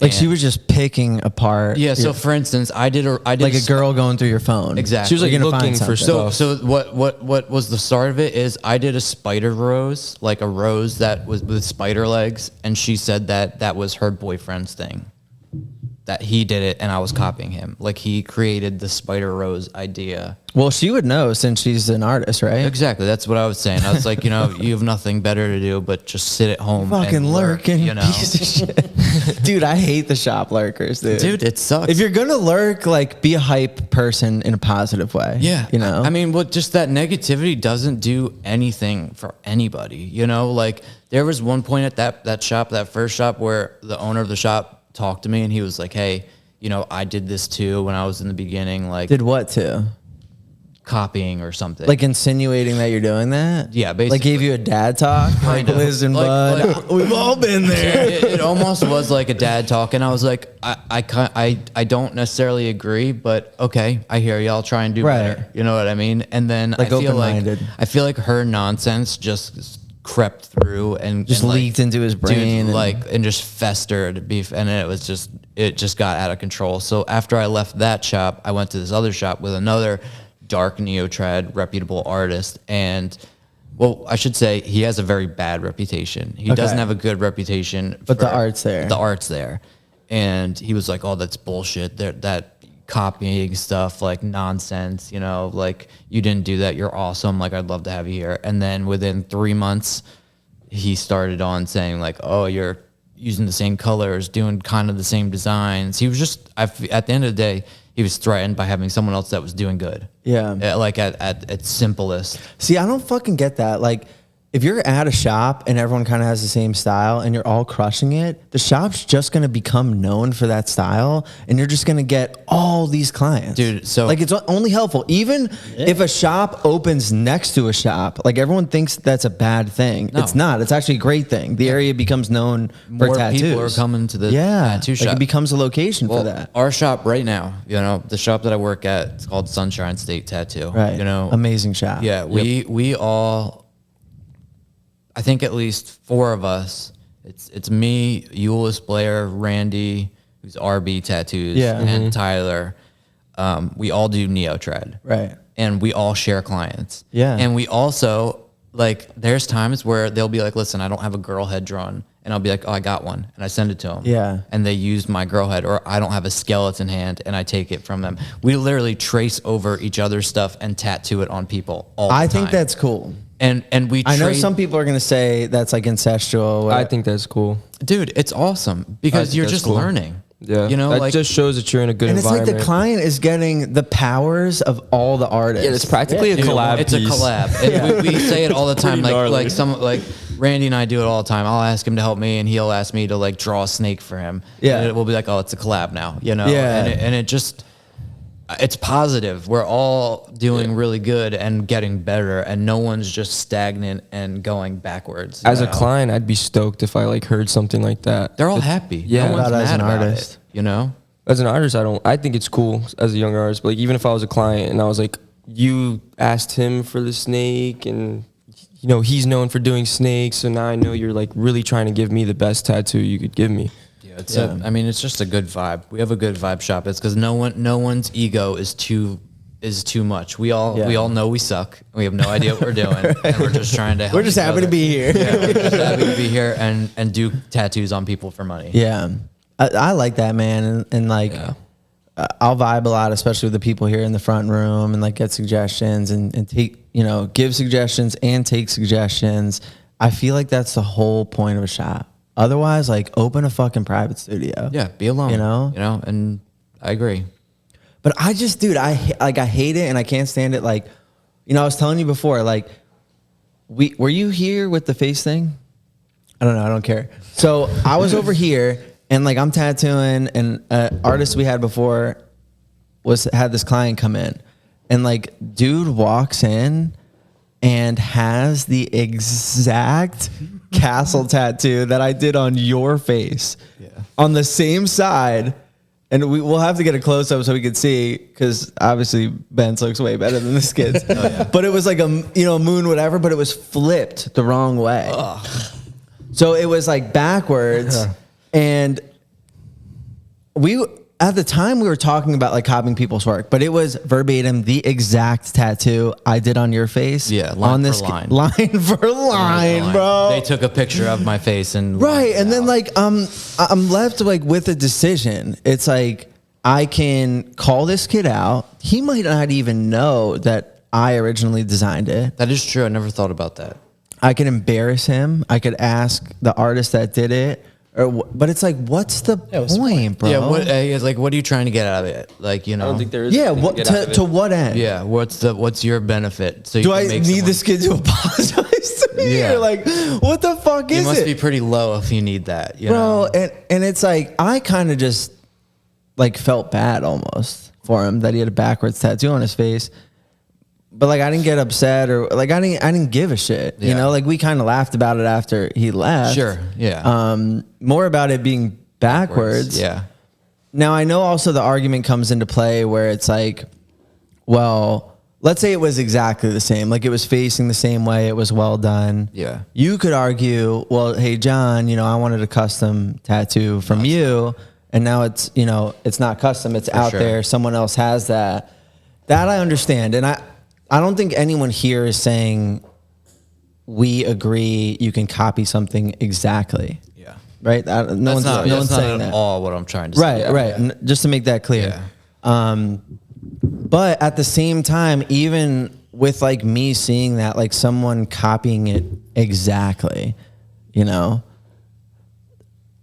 Like she was just picking apart. Yeah. So for instance, I did like a girl going through your phone. Exactly. She was like You're gonna looking find for something. stuff. So what was the start of it is I did a spider rose, like a rose that was with spider legs, and she said that was her boyfriend's thing. That he did it and I was copying him. Like he created the spider rose idea. Well, she would know since she's an artist, right? Exactly. That's what I was saying. I was like, you have nothing better to do but just sit at home Fucking and lurk, lurking, piece of shit. Dude, I hate the shop lurkers, dude. Dude, it sucks. If you're gonna lurk, like be a hype person in a positive way. Yeah. You know? I mean, just that negativity doesn't do anything for anybody, Like there was one point at that shop, that first shop, where the owner of the shop talked to me and he was like, hey, I did this too when I was in the beginning, like did what to? copying or something. Like insinuating that you're doing that? Yeah, basically. Like gave you a dad talk? Kind like of. Liz and Like- Bud. like- We've all been there. it almost was like a dad talk, and I was like, I don't necessarily agree, but okay, I hear you. I'll try and do Right. better. You know what I mean? And then Like open-minded. I feel like her nonsense just crept through and Just and, like, leaked into his brain dude, and- and just festered beef, and it just got out of control. So after I left that shop, I went to this other shop with another dark neo-trad reputable artist, and well, I should say he has a very bad reputation. He doesn't have a good reputation, But the art's there. The art's there, and he was like, "Oh, that's bullshit. That copying stuff, like nonsense. Like you didn't do that. You're awesome. Like I'd love to have you here." And then within 3 months, he started on saying like, "Oh, you're using the same colors, doing kind of the same designs." He was just at the end of the day, he was threatened by having someone else that was doing good. Yeah. Like at its simplest. See, I don't fucking get that. Like, if you're at a shop and everyone kind of has the same style and you're all crushing it, the shop's just going to become known for that style and you're just going to get all these clients. Dude, so- like it's only helpful. Even if a shop opens next to a shop, like everyone thinks that's a bad thing. No. It's not. It's actually a great thing. The area becomes known for More tattoos. people are coming to the tattoo like shop. it becomes a location Well, for that. our shop right now, the shop that I work at, it's called Sunshine State Tattoo. Right. Amazing shop. Yeah, we all, I think at least 4 of us. It's me, Euless, Blair, Randy, who's RB Tattoos, Yeah. and Tyler. We all do neo-trad. Right. And we all share clients. Yeah. And we also, like, there's times where they'll be like, listen, I don't have a girl head drawn. And I'll be like, oh, I got one. And I send it to them. Yeah. And they use my girl head, or I don't have a skeleton hand and I take it from them. We literally trace over each other's stuff and tattoo it on people all the time. I think that's cool. And we I know trade- some people are going to say that's like incestual. I think that's cool. dude, it's awesome because think you're that's just cool. learning. Yeah, That that just shows that you're in a good And it's like environment. the client is getting the powers of all the artists. Yeah, it's practically a collab. It's piece. a collab. And we say it all the time. Pretty gnarly. Like Randy and I do it all the time. I'll ask him to help me, and he'll ask me to like draw a snake for him. Yeah. And we'll be like, oh, it's a collab now. Yeah. And it just, it's positive. We're all doing really good and getting better, and no one's just stagnant and going backwards. As a client, I'd be stoked if I like heard something like that. they're all happy. Yeah. No one's Not as mad an about artist. it. As an artist, I think it's cool as a younger artist. But like, even if I was a client and I was like, you asked him for the snake, and he's known for doing snakes, so now I know you're like really trying to give me the best tattoo you could give me. Yeah, it's just a good vibe. We have a good vibe shop. It's because no one's ego is too much. We all know we suck. We have no idea what we're doing, and we're just trying to help. We're just each happy other. to be here. Yeah, we're just happy to be here and do tattoos on people for money. Yeah. I like that, man. And like, I'll vibe a lot, especially with the people here in the front room, and like get suggestions and take, give suggestions and take suggestions. I feel like that's the whole point of a shop. Otherwise, like open a fucking private studio. Yeah, be alone. And I agree. But I just, dude, I hate it and I can't stand it. Like, I was telling you before, like, were you here with the face thing? I don't know. I don't care. So I was over here and like I'm tattooing, and artist we had before had this client come in, and like dude walks in and has the exact castle tattoo that I did on your face on the same side. And we'll have to get a close up so we could see, because obviously Ben's looks way better than this kid's. But it was like a moon, whatever, but it was flipped the wrong way. So it was like backwards, and at the time we were talking about like copying people's work, but it was verbatim the exact tattoo I did on your face. Yeah, line on for this line. line for line, bro. They took a picture of my face and right, and then out. like I'm left like with a decision. It's like I can call this kid out. He might not even know that I originally designed it. That is true. I never thought about that. I could embarrass him. I could ask the artist that did it. But it's like, what's the point, bro? Yeah, what are you trying to get out of it? Like, you know. I don't think there is. Yeah, anything what to get out of to it. what end? Yeah, what's your benefit? So you Do can I make need someone- this kid to apologize to me? Yeah. Or like, what the fuck You is must it? be pretty low if you need that, you Bro, know? and it's like, I kind of just like felt bad almost for him that he had a backwards tattoo on his face. But like I didn't get upset or like I didn't give a shit. You Yeah. know, like we kind of laughed about it after he left. Sure, yeah. More about it being backwards. Yeah. Now I know also the argument comes into play where it's like, well, let's say it was exactly the same. Like it was facing the same way. It was well done. Yeah. You could argue, well, hey John, you know, I wanted a custom tattoo from you, and now it's, you know, it's not custom. It's out sure. there. Someone else has that. That I understand, and I don't think anyone here is saying we agree you can copy something exactly. Yeah. Right? No That's one's not, saying at that. all what I'm trying to Right, say. right. Just to make that clear. But at the same time, even with like me seeing that, like someone copying it exactly, you know,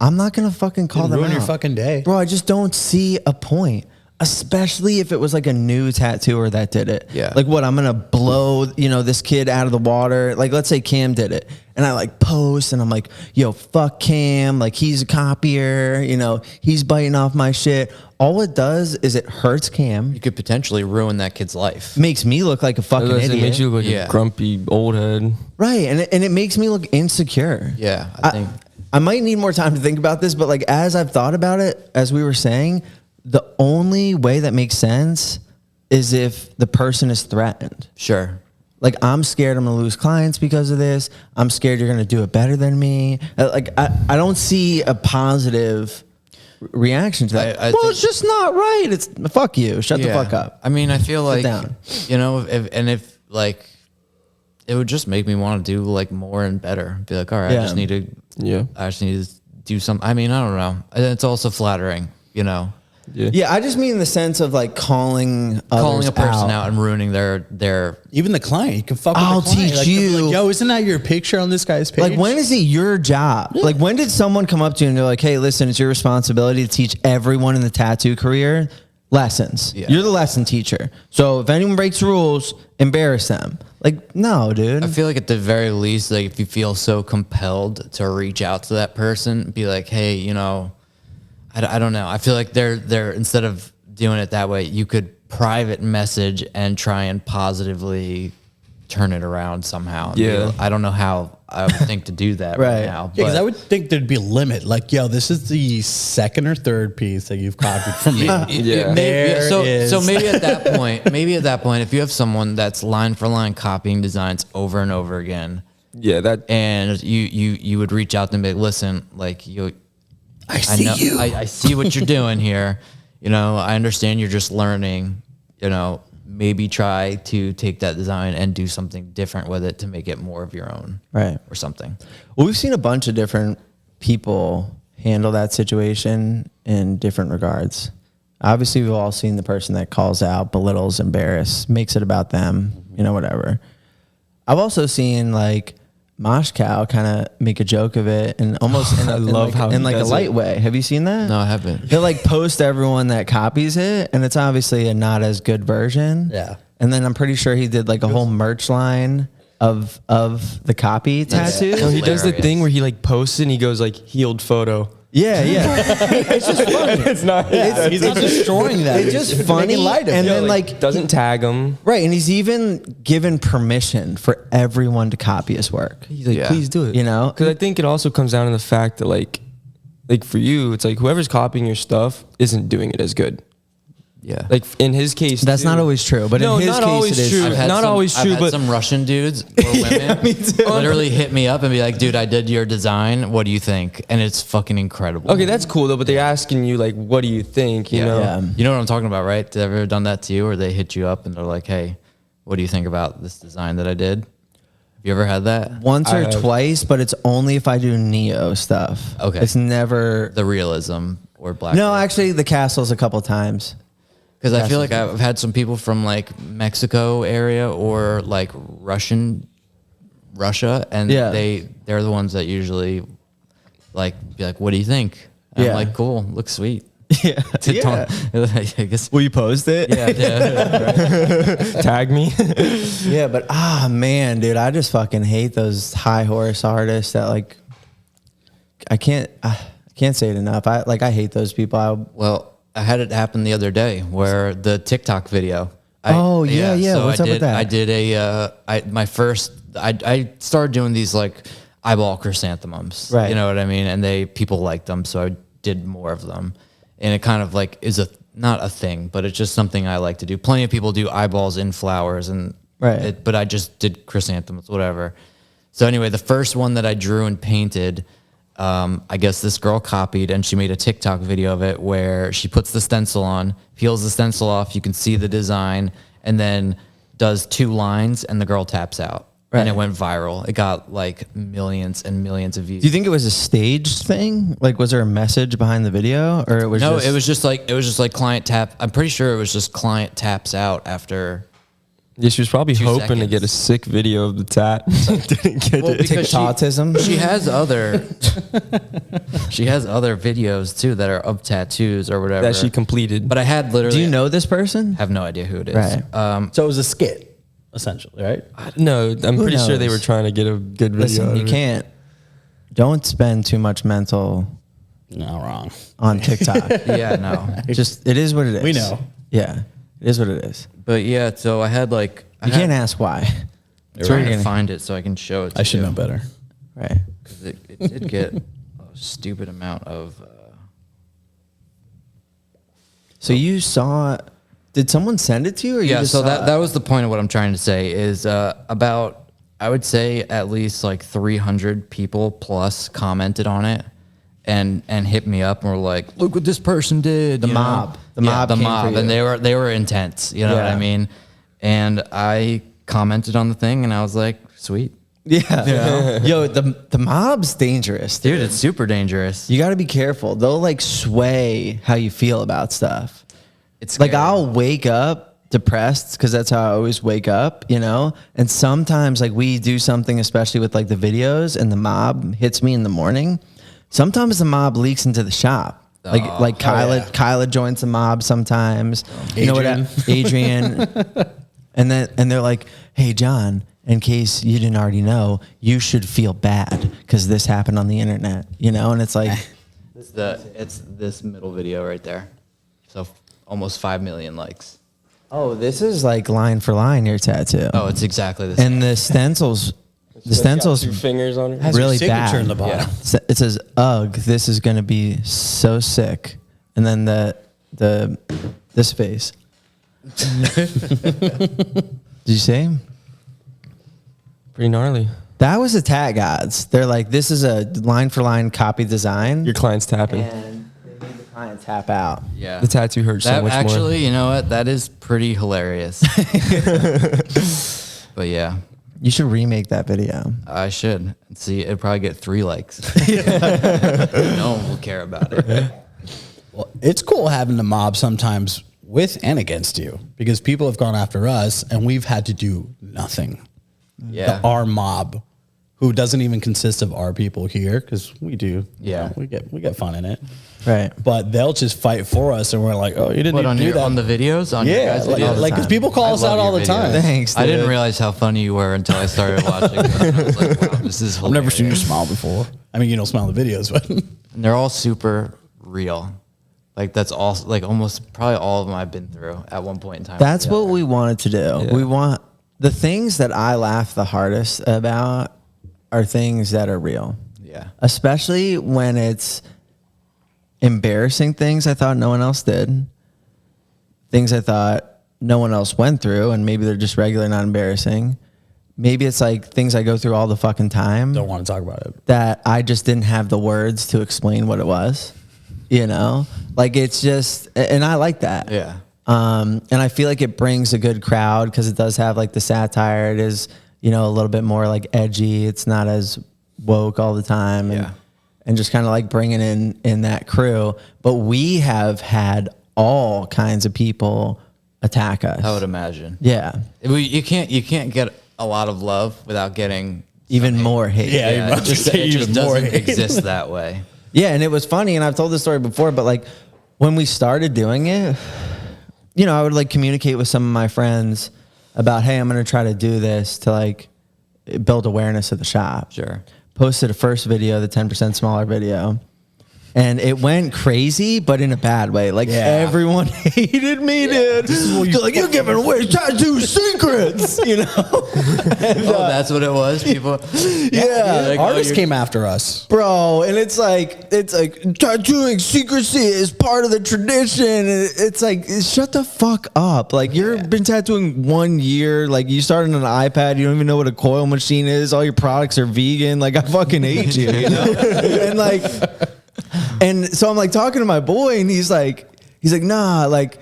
I'm not gonna fucking call them ruin out. your fucking day. Bro, I just don't see a point. Especially if it was like a new tattooer that did it. Yeah. Like what, I'm gonna blow, you know, this kid out of the water. Like let's say Cam did it. And I like post and I'm like, yo, fuck Cam. Like he's a copier, you know, he's biting off my shit. All it does is it hurts Cam. You could potentially ruin that kid's life. Makes me look like a fucking It idiot. makes you look like Yeah. a grumpy old head. Right. And it makes me look insecure. Yeah, I think. I might need more time to think about this, but like as I've thought about it, as we were saying, the only way that makes sense is if the person is threatened. Sure. Like I'm scared I'm gonna lose clients because of this. I'm scared you're gonna do it better than me. Like I don't see a positive reaction to that. I Well, think- it's just not right. It's fuck you. Shut the fuck up. I mean, I feel like, down. you know, if like, it would just make me want to do like more and better. Be like, all right, Yeah. I just need to do something. I mean, I don't know. It's also flattering, you know, Yeah, I just mean in the sense of like calling calling others a person out and ruining their. Even the client, you can fuck with I'll the client. teach Like, they'll be you. like, yo, isn't that your picture on this guy's page? Like, when is it your job? Like, when did someone come up to you and they're like, hey, listen, it's your responsibility to teach everyone in the tattoo career lessons. Yeah. You're the lesson teacher. So if anyone breaks rules, embarrass them. Like, no, dude. I feel like at the very least, like if you feel so compelled to reach out to that person, be like, hey, you know, I don't know. I feel like they're instead of doing it that way, you could private message and try and positively turn it around somehow. Yeah. I don't know how I would think to do that Right. right now. Yeah, because but- I would think there'd be a limit. Like, yo, this is the second or third piece that you've copied from me. Yeah. There so is. so maybe at that point, if you have someone that's line for line copying designs over and over again, Yeah, that and you would reach out to them and be like, listen, like I see you. I see what you're doing here. You know, I understand you're just learning, you know, maybe try to take that design and do something different with it to make it more of your own. Right. Or something. Well, we've seen a bunch of different people handle that situation in different regards. Obviously, we've all seen the person that calls out, belittles, embarrass, makes it about them, you know, whatever. I've also seen like Mosh Cow kind of make a joke of it and almost in, I love like, how in he like a does light it. way. Have you seen that? No, I haven't. He'll like post everyone that copies it, and it's obviously a not as good version. Yeah. And then I'm pretty sure he did like a whole merch line of the copy tattoo. no, he does the hilarious. thing where he like posts it and he goes like healed photo. Yeah, yeah. It's just funny. It's not. He's not destroying that. It's just funny, Making light of and it. then like doesn't tag him. right, and he's even given permission for everyone to copy his work. He's like, Yeah. please do it. You know? because I think it also comes down to the fact that like for you, it's like whoever's copying your stuff isn't doing it as good. Yeah. Like in his case, That's too. not always true, but No, in his not case, always it is true. true. Not always true, I've had but some Russian dudes or women me too. literally hit me up and be like, dude, I did your design. What do you think? And it's fucking incredible. okay, that's cool though. But they're asking you like, what do you think? You know, Yeah. You know what I'm talking about, right? Have you ever done that to you, or they hit you up and they're like, hey, what do you think about this design that I did? Have you ever had that? Once I or have. twice, but it's only if I do Neo stuff. Okay. It's never. The realism or black. No, actually, the castles a couple times. Because I feel like I've had some people from like Mexico area or like Russia, and Yeah. they're the ones that usually like be like, what do you think? And Yeah. I'm like, cool, looks sweet. Yeah. I guess. Will you post it? Yeah. tag me. Yeah, but man, dude, I just fucking hate those high horse artists that like. I can't say it enough. I hate those people. Well, I had it happen the other day where the TikTok video. Oh, yeah. So What's up with that? I did I started doing these like eyeball chrysanthemums. Right. You know what I mean? And people liked them, so I did more of them. And it kind of like is not a thing, but it's just something I like to do. Plenty of people do eyeballs in flowers and Right. but I just did chrysanthemums, whatever. So anyway, the first one that I drew and painted, I guess this girl copied and she made a TikTok video of it where she puts the stencil on, peels the stencil off, you can see the design, and then does 2 lines and the girl taps out. Right. And it went viral. It got like millions and millions of views. Do you think it was a staged thing? Like, was there a message behind the video, or it was? No, just, it was just like client tap. I'm pretty sure it was just client taps out after. Yeah, she was probably 2 hoping to seconds. get a sick video of the tat. Didn't get Well, it. because TikTotism. She has other. She has other videos too that are of tattoos or whatever That she completed. But I had literally. Do you know this person? Have no idea who it is. Right. So it was a skit, essentially, right? No, I'm pretty sure they knows? were trying to get a good video. Listen, out you of it. can't. Don't spend too much mental No, wrong. on TikTok. Yeah, no. Just it is what it is. We know. Yeah, it is what it is. But yeah, so I had like. You can't ask why. I'm trying to find it so I can show it to I should you. know better. Right. Because it did get a stupid amount of. So you saw? Did someone send it to you, or you Yeah, just so saw that was the point of what I'm trying to say is about, I would say at least like 300 people plus commented on it and hit me up and were like, look what this person did. The you know? mob. The Yeah, mob the came for mob. you. And they were intense. You know what Yeah. I mean? And I commented on the thing and I was like, sweet. Yeah. Yo, the mob's dangerous, Dude, it's super dangerous. You got to be careful. They'll like sway how you feel about stuff. It's Like scary. I'll wake up depressed because that's how I always wake up, you know? And sometimes like we do something, especially with like the videos, and the mob hits me in the morning. Sometimes the mob leaks into the shop. Like Kyla joins the mob sometimes. You know what? Adrian. And they're like, hey, John, in case you didn't already know, you should feel bad because this happened on the internet, you know? And it's like, It's this middle video right there. So almost 5 million likes. oh, this is like line for line your tattoo. Oh, it's exactly the same. And the stencil's It's got 2 fingers on it. Has really your signature bad. in the bottom. Yeah. It says, ugh, this is going to be so sick. And then this face. Did you say? Pretty gnarly. That was the tag gods. They're like, this is a line for line copy design. Your client's tapping. And they made the client tap out. Yeah. The tattoo hurts so That much actually, more. you know what? That is pretty hilarious. But yeah, You should remake that video. I should see. It'd probably get 3 likes. No one will care about it. Well, it's cool having the mob sometimes with and against you because people have gone after us and we've had to do nothing. Yeah. Our mob, who doesn't even consist of our people here, because we do. you Yeah. know, we get fun in it. Right. But they'll just fight for us, and we're like, oh, you didn't What, even do that. on the videos? On your yeah, guys' like videos? the because time. people call I us out love all your the time. videos. Thanks, I didn't dude. realize how funny you were until I started watching them. I was like, wow, this is hilarious. I've never seen you smile before. I mean, you don't smile in the videos, but And they're all super real. Like that's all, like almost probably all of them I've been through at one point in time. That's what we wanted to do. Yeah. We want the things that I laugh the hardest about are things that are real. Yeah. Especially when it's embarrassing things I thought no one else did. things I thought no one else went through, and maybe they're just regular, not embarrassing. Maybe it's like things I go through all the fucking time Don't want to talk about it. that I just didn't have the words to explain what it was, you know? Like, it's just, and I like that. Yeah. And I feel like it brings a good crowd because it does have like the satire. It is, you know, a little bit more like edgy. It's not as woke all the time. And, Yeah. and just kind of like bringing in that crew. But we have had all kinds of people attack us. I would imagine. Yeah. You can't get a lot of love without getting Even more hate. Yeah, Yeah, you it must just, say it just even more doesn't hate. exist that way. Yeah, and it was funny, and I've told this story before, but like when we started doing it, you know, I would like communicate with some of my friends about, hey, I'm going to try to do this to like build awareness of the shop. Sure. Posted a first video, the 10% smaller video. And it went crazy, but in a bad way. Like everyone hated me, dude. They're like, you're giving away tattoo secrets, you know? That's what it was. People. Yeah. Like, Artists came after us. Bro, and it's like tattooing secrecy is part of the tradition. And it's like, shut the fuck up. Like, you've been tattooing 1 year. Like, you started on an iPad. You don't even know what a coil machine is. All your products are vegan. Like, I fucking hate you, you know? And like, and so I'm like talking to my boy, and he's like, nah, like,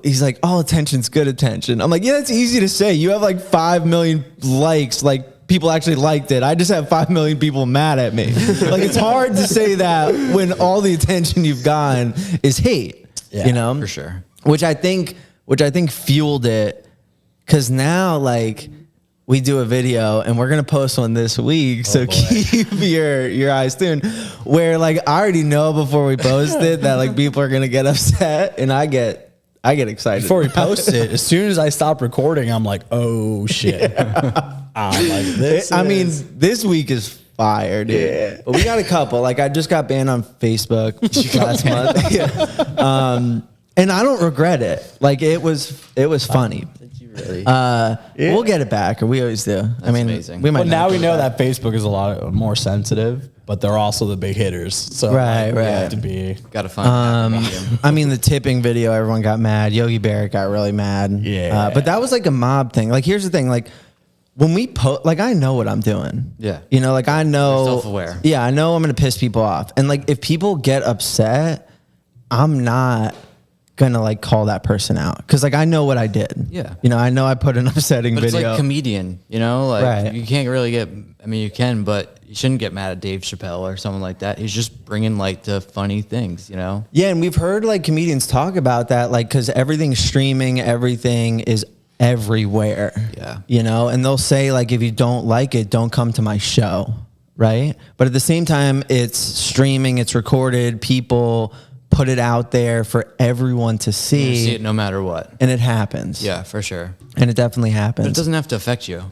he's like, all attention's good attention. I'm like, yeah, that's easy to say. You have like 5 million likes. Like, people actually liked it. I just have 5 million people mad at me. Like, it's hard to say that when all the attention you've gotten is hate, you know? for sure. Which I think fueled it. Cause now, like, we do a video, and we're gonna post one this week. So keep your eyes tuned. Where like I already know before we post it that like people are gonna get upset, and I get excited Before we post it, as soon as I stop recording, I'm like, oh shit. I'm like, this. I mean, this week is fire, dude. Yeah. But we got a couple. Like, I just got banned on Facebook last month. Yeah. And I don't regret it. Like, it was funny. Really? We'll get it back, or we always do. I mean, amazing. we might. Well, not now get we it know back. that Facebook is a lot more sensitive, but they're also the big hitters. So Right, we right. have to be. Got to find that medium. I mean, the tipping video, everyone got mad. Yogi Barrett got really mad. Yeah. But that was like a mob thing. Like, here's the thing. Like, when we post, like, I know what I'm doing. Yeah. You know, like, I know. You're self-aware. Yeah, I know I'm going to piss people off. And, like, if people get upset, I'm not going to, like, call that person out. Because, like, I know what I did. Yeah. You know, I know I put an upsetting But it's video. like comedian, you know, like Right. you can't really get. I mean, you can, but you shouldn't get mad at Dave Chappelle or someone like that. He's just bringing like the funny things, you know. Yeah, and we've heard like comedians talk about that, like, because everything's streaming, everything is everywhere. Yeah. You know, and they'll say, like, if you don't like it, don't come to my show. Right. But at the same time, it's streaming, it's recorded, people put it out there for everyone to You see. see it no matter what. And it happens. Yeah, for sure. And it definitely happens. But it doesn't have to affect you.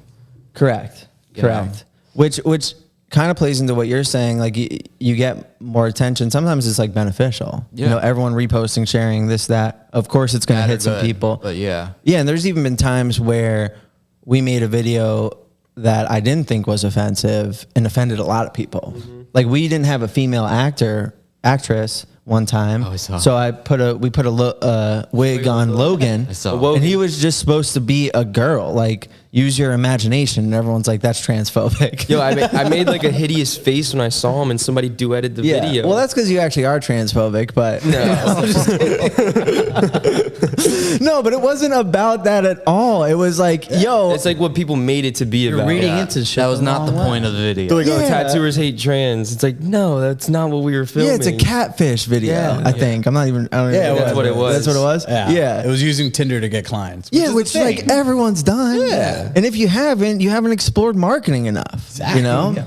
Correct. You Correct. know? Which kind of plays into what you're saying. Like, you get more attention. Sometimes it's like beneficial. Yeah. You know, everyone reposting, sharing this, that. Of course, it's going to Bad or hit some good, people. but yeah. Yeah, and there's even been times where we made a video that I didn't think was offensive and offended a lot of people. Like, we didn't have a female actress one time. Oh, I saw. So we put a wig on Logan. I saw. And he was just supposed to be a girl. Like, use your imagination. And everyone's like, that's transphobic. Yo, I made like a hideous face when I saw him, and somebody duetted the yeah. video. Well, that's because you actually are transphobic, but no, but it wasn't about that at all. It was like, yo, it's like what people made it to be You're about. reading Yeah. into shit. That was not the wrong way. point of the video. They're like, oh, Yeah. tattooers hate trans. It's like, no, that's not what we were filming. yeah, it's a catfish video. Yeah. I think I'm not even. I don't Yeah, even that's know. what it was. That's what it was. Yeah. It was using Tinder to get clients. Yeah, is which the like thing. everyone's done. Yeah. And if you haven't explored marketing enough. Exactly. You know? Yeah.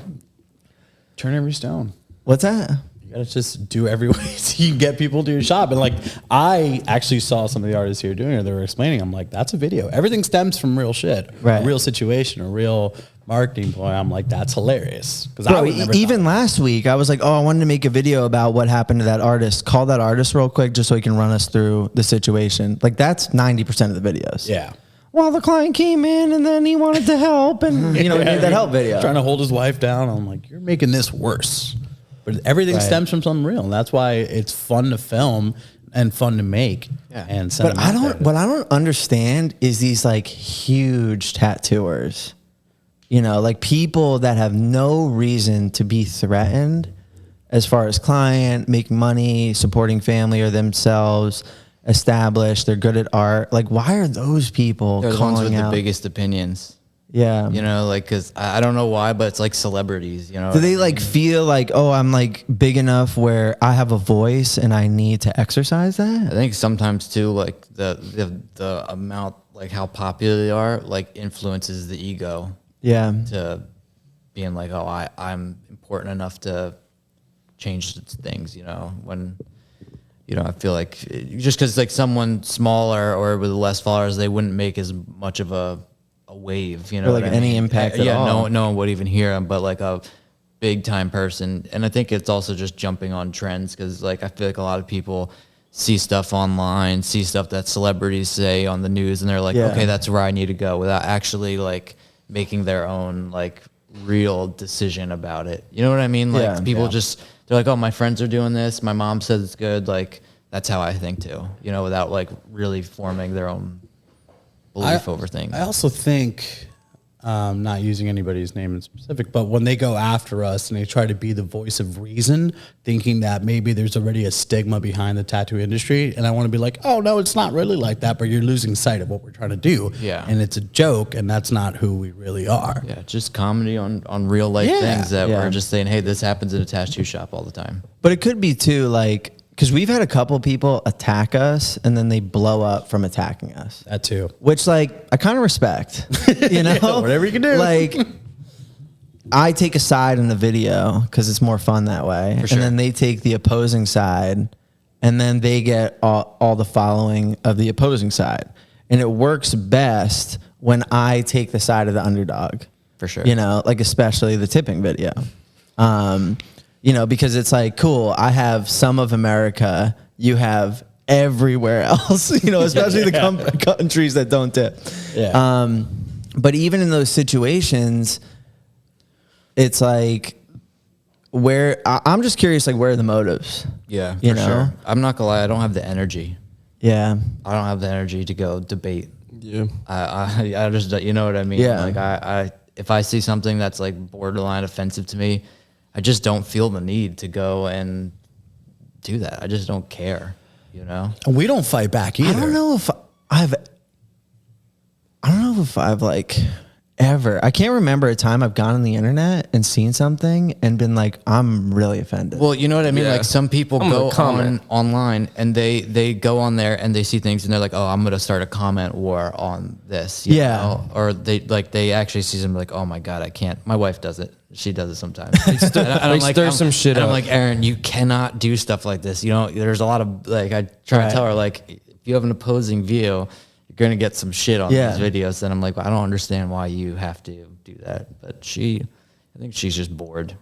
Turn every stone. What's that? You gotta just do every way so you can get people to your shop. And like, I actually saw some of the artists here doing it. They were explaining. I'm like, that's a video. Everything stems from real shit, Right. A real situation, a real marketing point. I'm like, that's hilarious. Because Bro, even last week, I was like, oh, I wanted to make a video about what happened to that artist. Call that artist real quick just so he can run us through the situation. Like, that's 90% of the videos. Yeah. Well, the client came in and then he wanted to help, and we made that help video. Trying to hold his wife down. I'm like, you're making this worse. But everything Right. stems from something real. And that's why it's fun to film. and fun to make. Yeah. And send But them out there. what I don't understand is these like huge tattooers, you know, like people that have no reason to be threatened as far as client, make money, supporting family or themselves, established, they're good at art. Like, why are those people They're the ones calling with out? the biggest opinions. Yeah. You know, like, cause I don't know why, but it's like celebrities, you know. Do they like feel like, oh, I'm like big enough where I have a voice and I need to exercise I that? think sometimes too, like the amount, like how popular they are, like influences the ego Yeah. to being like, oh, I'm important enough to change things, you know, when, you know, I feel like just because like someone smaller or with less followers, they wouldn't make as much of a wave, you know, Or, like, what I any mean? impact at yeah, all. no one would even hear them, but like a big time person. And I think it's also just jumping on trends because like I feel like a lot of people see stuff online, see stuff that celebrities say on the news, and they're like, Yeah. okay, that's where I need to go, without actually like making their own like real decision about it. You know what I mean? Like Yeah. people Yeah. just, they're like, oh, my friends are doing this, my mom says it's good, like that's how I think too, you know, without like really forming their own belief over things. I also think, not using anybody's name in specific, but when they go after us and they try to be the voice of reason, thinking that maybe there's already a stigma behind the tattoo industry, and I want to be like, oh no, it's not really like that, but you're losing sight of what we're trying to do. Yeah. And it's a joke, and that's not who we really are. Yeah, just comedy on real life Yeah. things that Yeah. we're just saying, hey, this happens in a tattoo shop all the time. But it could be too, like, because we've had a couple people attack us and then they blow up from attacking us, That too. which, like, I kind of respect. You know, Yeah, whatever you can do. Like, I take a side in the video because it's more fun that way, For sure. and then they take the opposing side, and then they get all the following of the opposing side, and it works best when I take the side of the underdog. For sure. You know, like especially the tipping video. You know, because it's like, cool, I have some of America, you have everywhere else, you know, especially the countries that don't tip. Yeah. But even in those situations, it's like, I'm just curious, like, where are the motives? Yeah, for You know? sure. I'm not gonna lie, I don't have the energy. Yeah. I don't have the energy to go debate. Yeah. I just, you know what I mean? Yeah. Like I if I see something that's like borderline offensive to me, I just don't feel the need to go and do that. I just don't care, you know? And we don't fight back either. I don't know if I've like ever. I can't remember a time I've gone on the internet and seen something and been like, I'm really offended. Well, you know what I mean? Yeah. Like some people I'm gonna go comment. online and they go on there and they see things and they're like, oh, I'm going to start a comment war on this. you Yeah. know? Or they actually see something like, oh my God, I can't. My wife does it. She does it sometimes. They stir some shit and I'm up. like, Aaron, you cannot do stuff like this. You know, there's a lot of like, I try Right. to tell her like, if you have an opposing view, you're going to get some shit on Yeah. these videos. And I'm like, well, I don't understand why you have to do that. But I think she's just bored.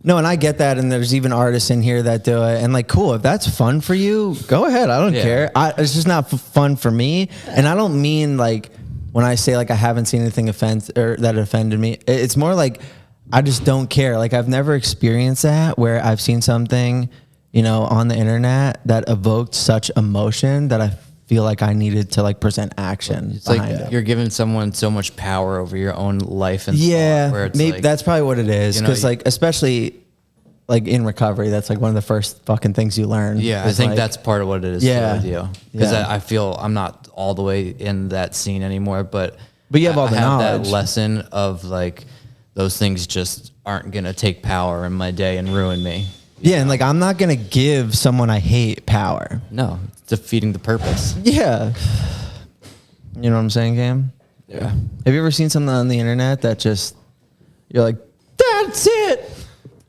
No, and I get that, and there's even artists in here that do it, and like, cool, if that's fun for you, go ahead. I don't Yeah. care. It's just not fun for me, and I don't mean like when I say like I haven't seen anything that offended me. It's more like I just don't care. Like I've never experienced that where I've seen something, you know, on the internet that evoked such emotion that I feel like I needed to like present action It's like behind it. you're giving someone so much power over your own life and Yeah, thought, where it's maybe like, that's probably what it is. you know, Because like, especially like in recovery, that's like one of the first fucking things you learn. yeah, I is, think like- that's part of what it is Yeah. with you. Because Yeah. I feel I'm not all the way in that scene anymore, but you have all I the have knowledge. that lesson of like those things just aren't gonna take power in my day and ruin me. Yeah, and like I'm not gonna give someone I hate power. No, it's defeating the purpose. Yeah, you know what I'm saying, Cam? Yeah. Have you ever seen something on the internet that just you're like, that's it,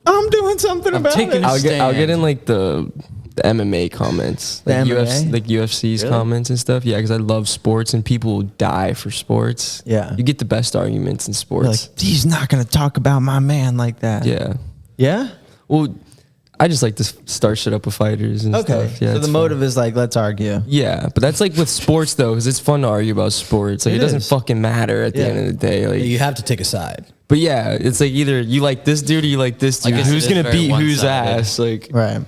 I'm doing something I'm about taking it. a I'll get stand. in like the MMA comments, The like MMA? UFC's Really? comments and stuff. Yeah, because I love sports and people will die for sports. Yeah. you get the best arguments in You're sports. like, he's not gonna talk about my man like that. Yeah, Yeah. well, I just like to start shit up with fighters and Okay. stuff. Yeah, so it's the fun. motive is like, let's argue. Yeah, but that's like with sports though, because it's fun to argue about sports. Like It it doesn't is. fucking matter at the Yeah. end of the day. Like, You have to take a side. but yeah, it's like either you like this dude or you like this I dude. guess it Who's is gonna very beat whose one-sided. ass? Like, Right.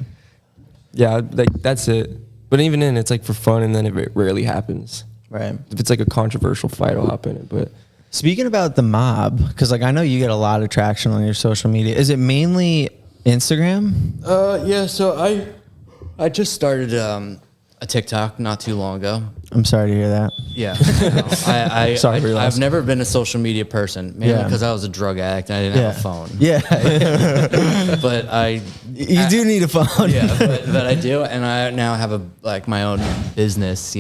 yeah, like that's it. But even then, it's like for fun, and then it rarely happens. Right. If it's like a controversial fight, I'll hop in it. But Speaking about the mob, because like I know you get a lot of traction on your social media. Is it mainly Instagram? Yeah. So I just started a TikTok not too long ago. I'm sorry to hear that. Yeah. I Sorry for your loss. I've never been a social media person, mainly Yeah. because I was a drug addict and I didn't have a phone. Yeah. But You do need a phone. yeah, but I do, and I now have my own business,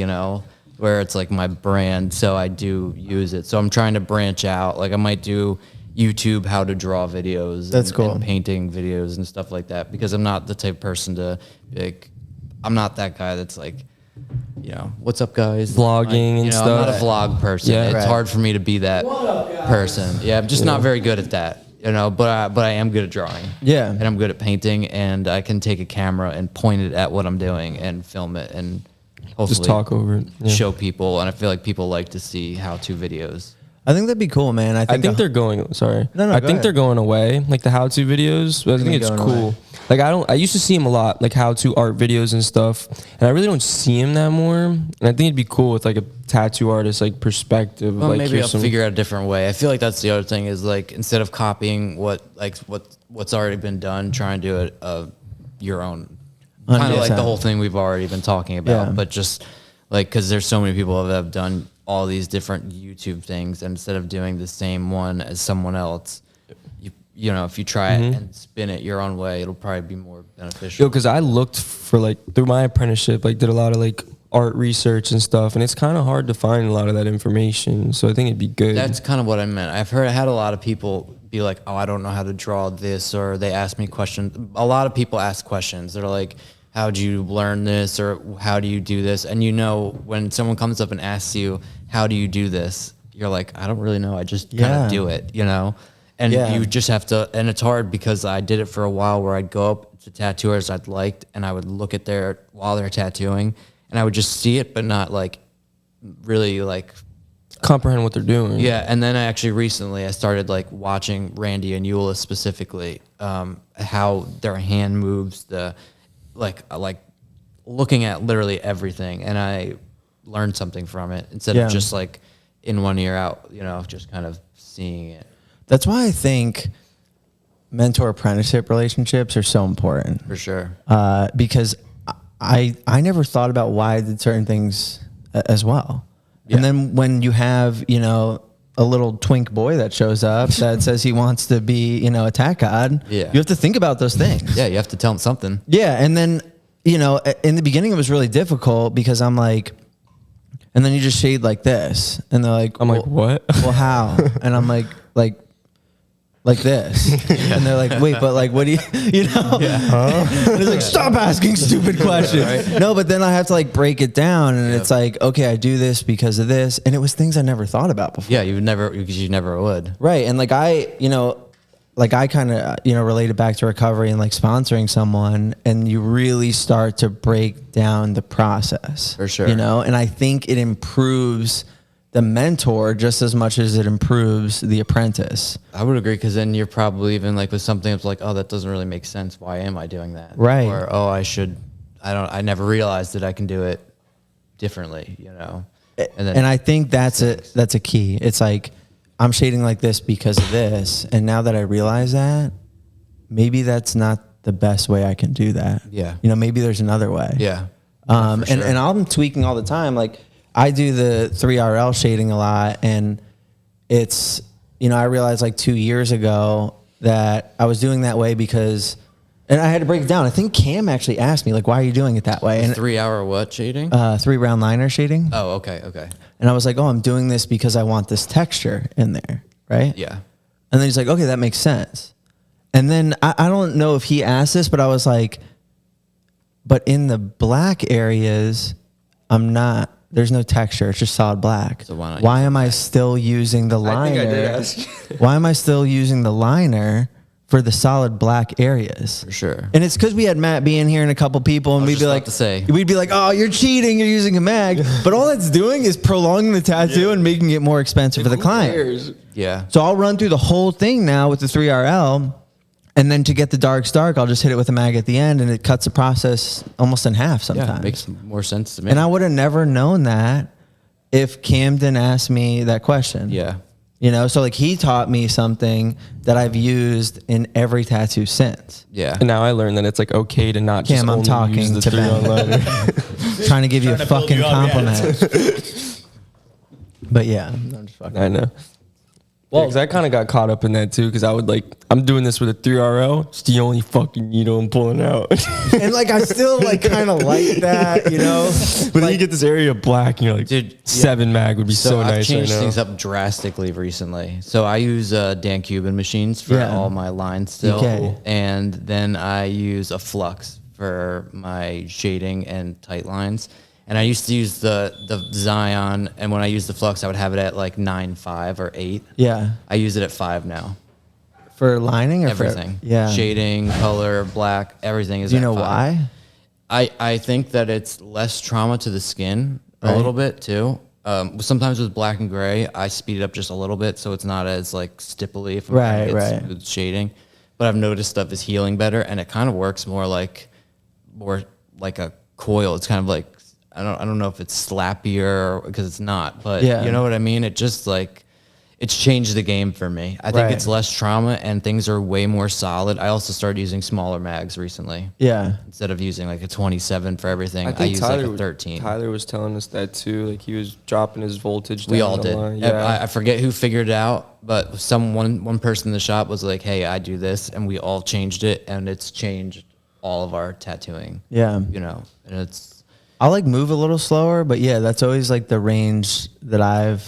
where it's like my brand, so I do use it. So I'm trying to branch out. Like I might do YouTube how to draw videos. That's cool. And painting videos and stuff like that, because I'm not the type of person to I'm not that guy that's like, what's up, guys? Vlogging and I'm not a stuff. vlog person. Yeah. It's Right. hard for me to be that person. Yeah, I'm just not very good at that. But I am good at drawing. Yeah. And I'm good at painting, and I can take a camera and point it at what I'm doing and film it and hopefully just talk over it. Yeah. show people. And I feel like people like to see how-to videos. I think that'd be cool, man. I think they're going. Sorry, No, I go think ahead. they're going away. Like the how-to videos. But I think it's going cool. away. Like I used to see them a lot, like how-to art videos and stuff, and I really don't see them that more. And I think it'd be cool with like a tattoo artist like perspective. Well, like maybe here's I'll some- figure out a different way. I feel like that's the other thing is like instead of copying what's already been done, try and do it your own. Kind of like 100%. the whole thing we've already been talking about, Yeah. but just like because there's so many people that have done all these different YouTube things, and instead of doing the same one as someone else, if you try it and spin it your own way, it'll probably be more beneficial. because I looked for like through my apprenticeship, like did a lot of like art research and stuff, and it's kind of hard to find a lot of that information. So I think it'd be good. That's kind of what I meant. I had a lot of people be like, "Oh, I don't know how to draw this," or they ask me questions. A lot of people ask questions. They're like, "How'd you learn this?" or "How do you do this?" And when someone comes up and asks you, "How do you do this?" you're like, "I don't really know. I just kind Yeah. of do it," And Yeah. you just have to. And it's hard because I did it for a while, where I'd go up to tattooers I'd liked, and I would look at while they're tattooing, and I would just see it, but not like really like. comprehend what they're doing. Yeah, and then I started like watching Randy and Eula specifically, how their hand moves, like looking at literally everything, and I learned something from it instead Yeah. of just like in one ear out, just kind of seeing it. That's why I think mentor apprenticeship relationships are so important. For sure. Because I never thought about why I did certain things as well. Yeah. And then when you have, a little twink boy that shows up that says he wants to be, a tech god, Yeah. you have to think about those things. Yeah, you have to tell them something. Yeah. And then, in the beginning it was really difficult because I'm like, and then you just shade like this. And they're like, I'm like, what? Well, how? And I'm like this. And they're like, wait, but like, what do you? And it's like, stop asking stupid questions. No, but then I have to like break it down, and it's like, okay, I do this because of this. And it was things I never thought about before. Yeah, because you never would. Right. And like I kind of, related back to recovery and like sponsoring someone, and you really start to break down the process. For sure. And I think it improves the mentor just as much as it improves the apprentice. I would agree, because then you're probably even like with something that's like, oh, that doesn't really make sense. Why am I doing that? Right. Or, oh, I never realized that I can do it differently, And I think that's a key. It's like, I'm shading like this because of this. And now that I realize that, maybe that's not the best way I can do that. Yeah. Maybe there's another way. Yeah. And I'm tweaking all the time. Like I do the 3RL shading a lot, and it's, I realized like 2 years ago that I was doing that way because, and I had to break it down. I think Cam actually asked me like, why are you doing it that way? And 3 hour what shading? 3-round liner shading. Oh, okay. And I was like, oh, I'm doing this because I want this texture in there. Right. Yeah. And then he's like, okay, that makes sense. And then I don't know if he asked this, but I was like, but in the black areas, there's no texture. It's just solid black. So why not Why am I still using the liner? I think I did ask. Why am I still using the liner for the solid black areas? For sure. And it's because we had Matt be in here and a couple people, and I was we'd just be about like, to say. we'd be like, oh, you're cheating. You're using a mag. But all that's doing is prolonging the tattoo and making it more expensive for the client. Yeah. So I'll run through the whole thing now with the 3RL, And then to get the darks dark, I'll just hit it with a mag at the end, and it cuts the process almost in half sometimes. Yeah, it makes more sense to me. And I would have never known that if Camden asked me that question. Yeah. You know, so like he taught me something that I've used in every tattoo since. Yeah. And now I learned that it's like okay to not just Cam, I'm only talking use the to 3 Ben. liner. Trying to give you a Trying to build fucking you up, yeah. compliment. But yeah, I'm just fucking. I know. Well, because I kind of got caught up in that too, because I would like, I'm doing this with a 3RO. It's the only fucking needle I'm pulling out. And like I still like kind of like that, you know. But then you get this area of black, and you're like, Dude, 7 mag would be so I've nice right changed now. things up drastically recently. So I use Dan Cuban machines for Yeah. all my lines still. Okay. And then I use a flux for my shading and tight lines. And I used to use the Zion, and when I used the flux, I would have it at like 9.5 or 8. Yeah, I use it at 5 now. for lining or Everything. For, yeah, Shading, color, black, everything is Do you at know 5. why? I think that it's less trauma to the skin Right. a little bit too. Sometimes with black and gray, I speed it up just a little bit so it's not as like stipply if I'm trying to Right, get right. smooth shading. But I've noticed stuff is healing better, and it kind of works more like a coil. It's kind of like I don't know if it's slappier because it's not, but Yeah. you know what I mean. It just like it's changed the game for me. I think Right. it's less trauma and things are way more solid. I also started using smaller mags recently. Yeah, Instead of using like a 27 for everything, I I, think use like a 13. Tyler was telling us that too. Like he was dropping his voltage down. We all the did. line. I forget who figured it out, but one person in the shop was like, "Hey, I do this," and we all changed it, and it's changed all of our tattooing. yeah. You know, and it's I'll like move a little slower, but yeah, that's always like the range that I've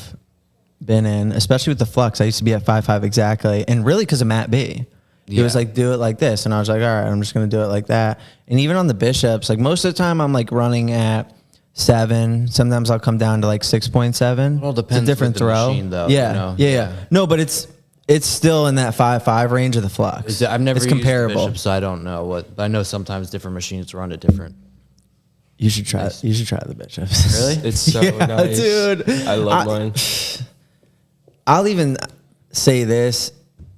been in, especially with the flux. I used to be at 5.5 exactly, and really because of Matt B. He was Yeah. like, do it like this, and I was like, all right, I'm just gonna do it like that. And even on the bishops, like most of the time, I'm like running at 7. Sometimes I'll come down to like 6.7. It all depends It's a different with the throw. machine, though, Yeah, you know? yeah, Yeah. No, but it's still in that 5.5 range of the flux. I've never It's used comparable. Bishop, so I don't know what. But I know sometimes different machines run it different. You should try. Nice. You should try the bishops. Really? It's so Yeah, nice, dude. I love mine. I'll even say this.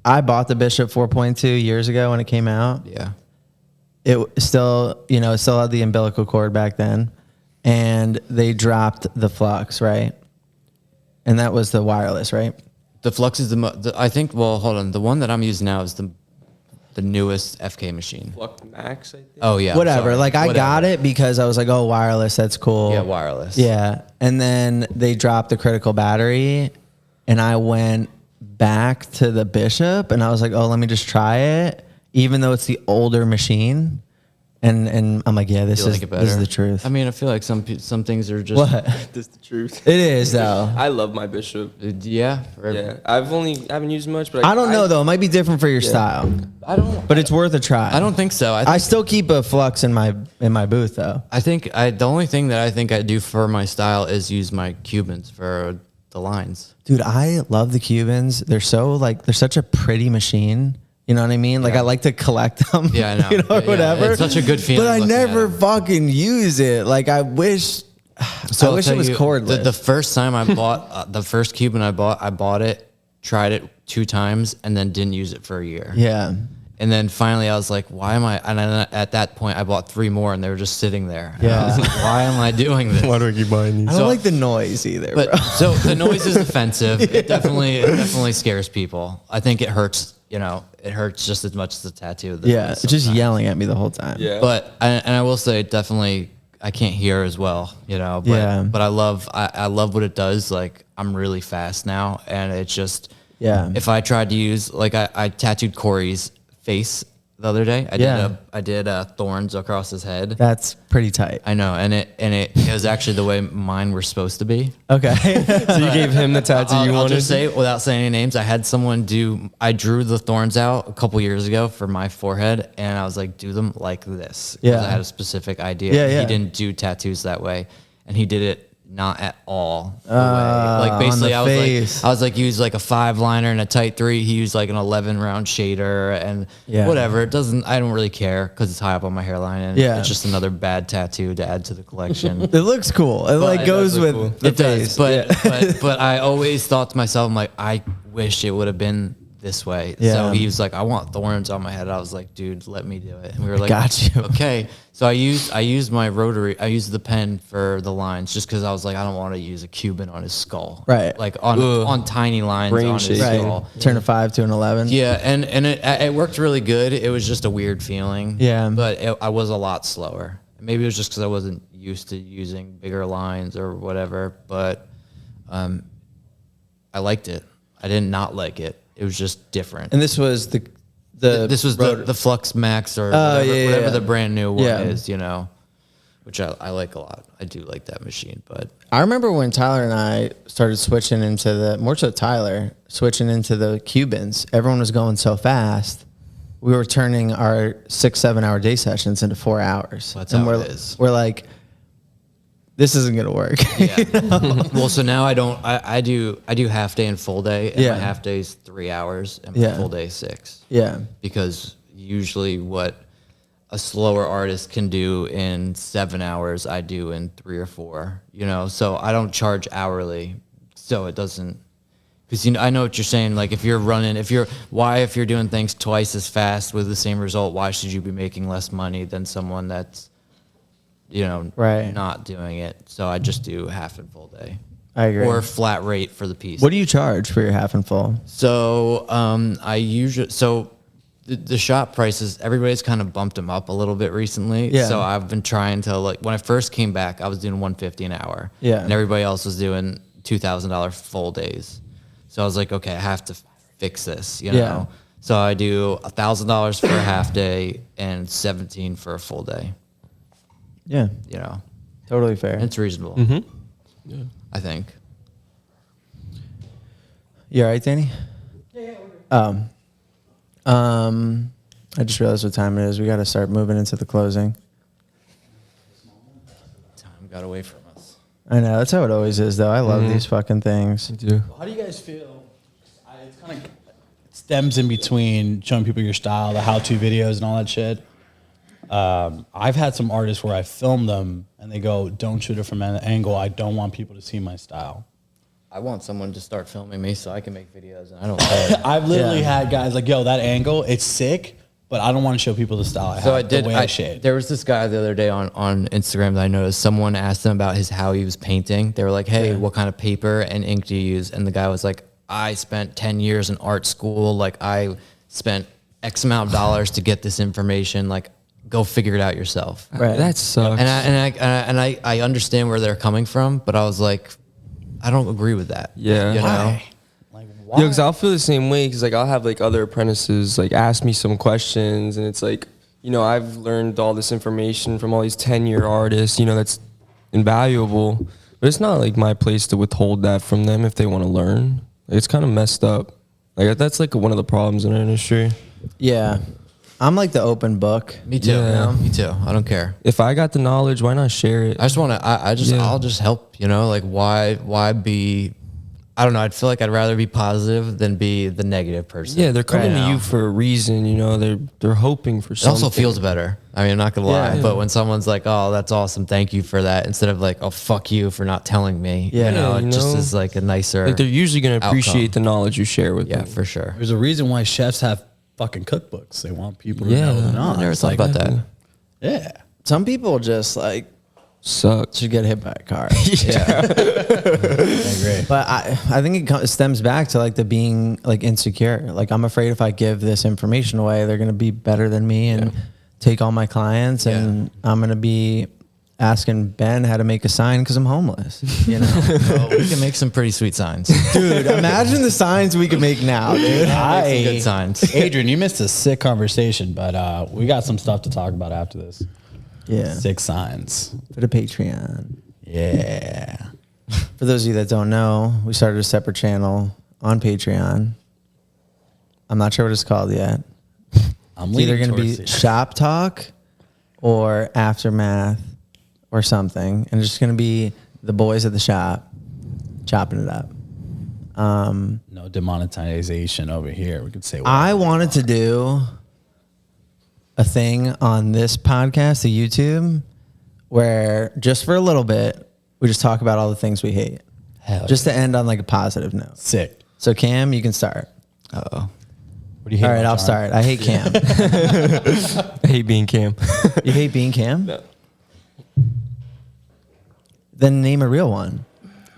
I bought the Bishop 4.2 years ago when it came out. Yeah. It still, it still had the umbilical cord back then, and they dropped the flux, right? And that was the wireless, right? The flux is I think. Well, hold on. The one that I'm using now is the newest FK machine. Flux Max, I think. Oh yeah. Whatever. sorry. Like I Whatever. got it because I was like, oh, wireless, that's cool. Yeah, wireless. Yeah. And then they dropped the critical battery, and I went back to the Bishop, and I was like, oh, let me just try it, even though it's the older machine. And I'm like, yeah, this You is like it better? this is the truth. I mean, I feel like some things are just. What? That's the truth. It is though. I love my Bishop. Yeah. Yeah, I haven't used much, but I don't know though. It might be different for your style, I don't. but it's worth a try. I don't think so. I still keep a flux in my booth though. I think the only thing that I think I do for my style is use my Cubans for the lines. Dude, I love the Cubans. They're such a pretty machine. You know what I mean? Like I like to collect them. Yeah, I know. You know, Yeah, yeah. whatever. It's such a good feeling But I looking at never them. fucking use it. Like I wish. So I I'll wish it tell was you, cordless. The first time I bought the first Cuban I bought it, tried it 2 times, and then didn't use it for a year. Yeah. And then finally I was like, why am I? And then at that point I bought 3 more, and they were just sitting there. And I was Yeah. like, why am I doing this? Why do I keep buying these? I don't So- like the noise either, But bro. so the noise is offensive. It definitely scares people. I think it hurts. It hurts just as much as the tattoo. that Yeah, does it's just sometimes. yelling at me the whole time. Yeah. But I will say, definitely, I can't hear as well. But, Yeah. But I love what it does. Like I'm really fast now, and it's just Yeah. If I tried to use like I tattooed Corey's face the other day. I did thorns across his head. That's pretty tight. I know, and it was actually the way mine were supposed to be. Okay. So you gave him the tattoo you I'll wanted? just say, without saying any names, I had someone I drew the thorns out a couple years ago for my forehead, and I was like, do them like this. 'Cause Yeah. I had a specific idea. Yeah, yeah. He didn't do tattoos that way, and he did it not at all the way. on Like basically, the face. I was like, use like a 5 liner and a tight 3. He used like an 11 round shader and Yeah. whatever. I don't really care because it's high up on my hairline, and Yeah. it's just another bad tattoo to add to the collection. It looks cool. It like it goes does with look cool. the It does, face. but I always thought to myself, I'm like, I wish it would have been this way. Yeah. So he was like, I want thorns on my head. I was like, dude, let me do it. And we were like, Got you. okay. So I used my rotary. I used the pen for the lines just because I was like, I don't want to use a Cuban on his skull. Right. Like on tiny lines Brain on his shaking. skull. Turn a 5 to an 11. Yeah, and it worked really good. It was just a weird feeling. Yeah. But I was a lot slower. Maybe it was just because I wasn't used to using bigger lines or whatever. But I liked it. I did not like it. It was just different. And this was the This was the Flux Max or whatever the brand new one is, you know, which I like a lot. I do like that machine, but I remember when Tyler and I started switching into more so Tyler, switching into the Cubans. Everyone was going so fast. We were turning our 6-7 hour day sessions into 4 hours. That's and how it is. We're like, this isn't going to work. yeah. Well, so now I do half day and full day, and Yeah. my half day is 3 hours, and my Yeah. full day is 6. Yeah. Because usually what a slower artist can do in 7 hours, I do in 3 or 4. You know, so I don't charge hourly, so it doesn't. Because I know what you're saying. Like if you're doing things twice as fast with the same result, why should you be making less money than someone that's, Right. not doing it? So I just do half and full day. I agree. Or flat rate for the piece. What do you charge for your half and full? So the shop prices, everybody's kind of bumped them up a little bit recently. Yeah. So I've been trying to, like, when I first came back, I was doing $150 an hour. Yeah. And everybody else was doing $2,000 full days. So I was like, okay, I have to fix this, you know? Yeah. So I do $1,000 for a half day and $17 for a full day, Yeah. you know? Totally fair. It's reasonable. Yeah. I think. You all right, Danny? Yeah. I just realized what time it is. We got to start moving into the closing. Time got away from us. I know. That's how it always is, though. I love these fucking things. I do. How do you guys feel? It's kind of stems in between showing people your style, the how-to videos, and all that shit. I've had some artists where I film them and they go, "Don't shoot it from an angle. I don't want people to see my style." I want someone to start filming me so I can make videos, and I don't care. I've literally Yeah. had guys like, "Yo, that angle, it's sick, but I don't want to show people the style I have." So I did. the way I shade. There was this guy the other day on Instagram that I noticed. Someone asked him about how he was painting. They were like, "Hey, what kind of paper and ink do you use?" And the guy was like, "I spent 10 years in art school. Like I spent X amount of dollars to get this information. Like go figure it out yourself." Right. That sucks. And I understand where they're coming from, but I was like, I don't agree with that. Yeah. You know? Why? Like, why? Yeah, because I'll feel the same way. Because like I'll have like other apprentices like ask me some questions, and it's like, I've learned all this information from all these 10-year artists. That's invaluable, but it's not like my place to withhold that from them if they want to learn. Like, it's kind of messed up. Like that's like one of the problems in our industry. Yeah. I'm like the open book. Me too. Yeah. Me too. I don't care. If I got the knowledge, why not share it? I just want to. I'll just help. Like why be? I don't know. I'd feel like I'd rather be positive than be the negative person. Yeah, they're coming Right to you now. for a reason. They're hoping for It something. also feels better. I mean, I'm not gonna lie, Yeah. but when someone's like, "Oh, that's awesome, thank you for that," instead of like, "Oh, fuck you for not telling me," Yeah. it just is like a nicer. like they're usually gonna appreciate outcome. the knowledge you share with Yeah, them. for sure. There's a reason why chefs have fucking cookbooks. They want people to Yeah. know the I I knowledge. never thought Like, about that. Yeah. Some people just like Sucks. should get hit by a car. I agree. But I think it stems back to like the being like insecure. Like I'm afraid if I give this information away, they're going to be better than me and take all my clients, and I'm going to be asking Ben how to make a sign because I'm homeless. Well, we can make some pretty sweet signs. Dude, imagine the signs we could make now, dude. Some good signs. Adrian, you missed a sick conversation, but we got some stuff to talk about after this. Yeah, Sick signs. for the Patreon. Yeah. For those of you that don't know, we started a separate channel on Patreon. I'm not sure what it's called yet. I'm It's either leaning going to towards be it. Shop Talk or Aftermath or something. And it's just going to be the boys at the shop chopping it up. No demonetization over here. We could say I wanted to do a thing on this podcast, the YouTube, where just for a little bit, we just talk about all the things we hate. Hell Just to end on like a positive note. sick. So Cam, you can start. Uh-oh. What do you hate? All right, about I'll John? start. I hate Cam. I hate being Cam. You hate being Cam? No. Then name a real one.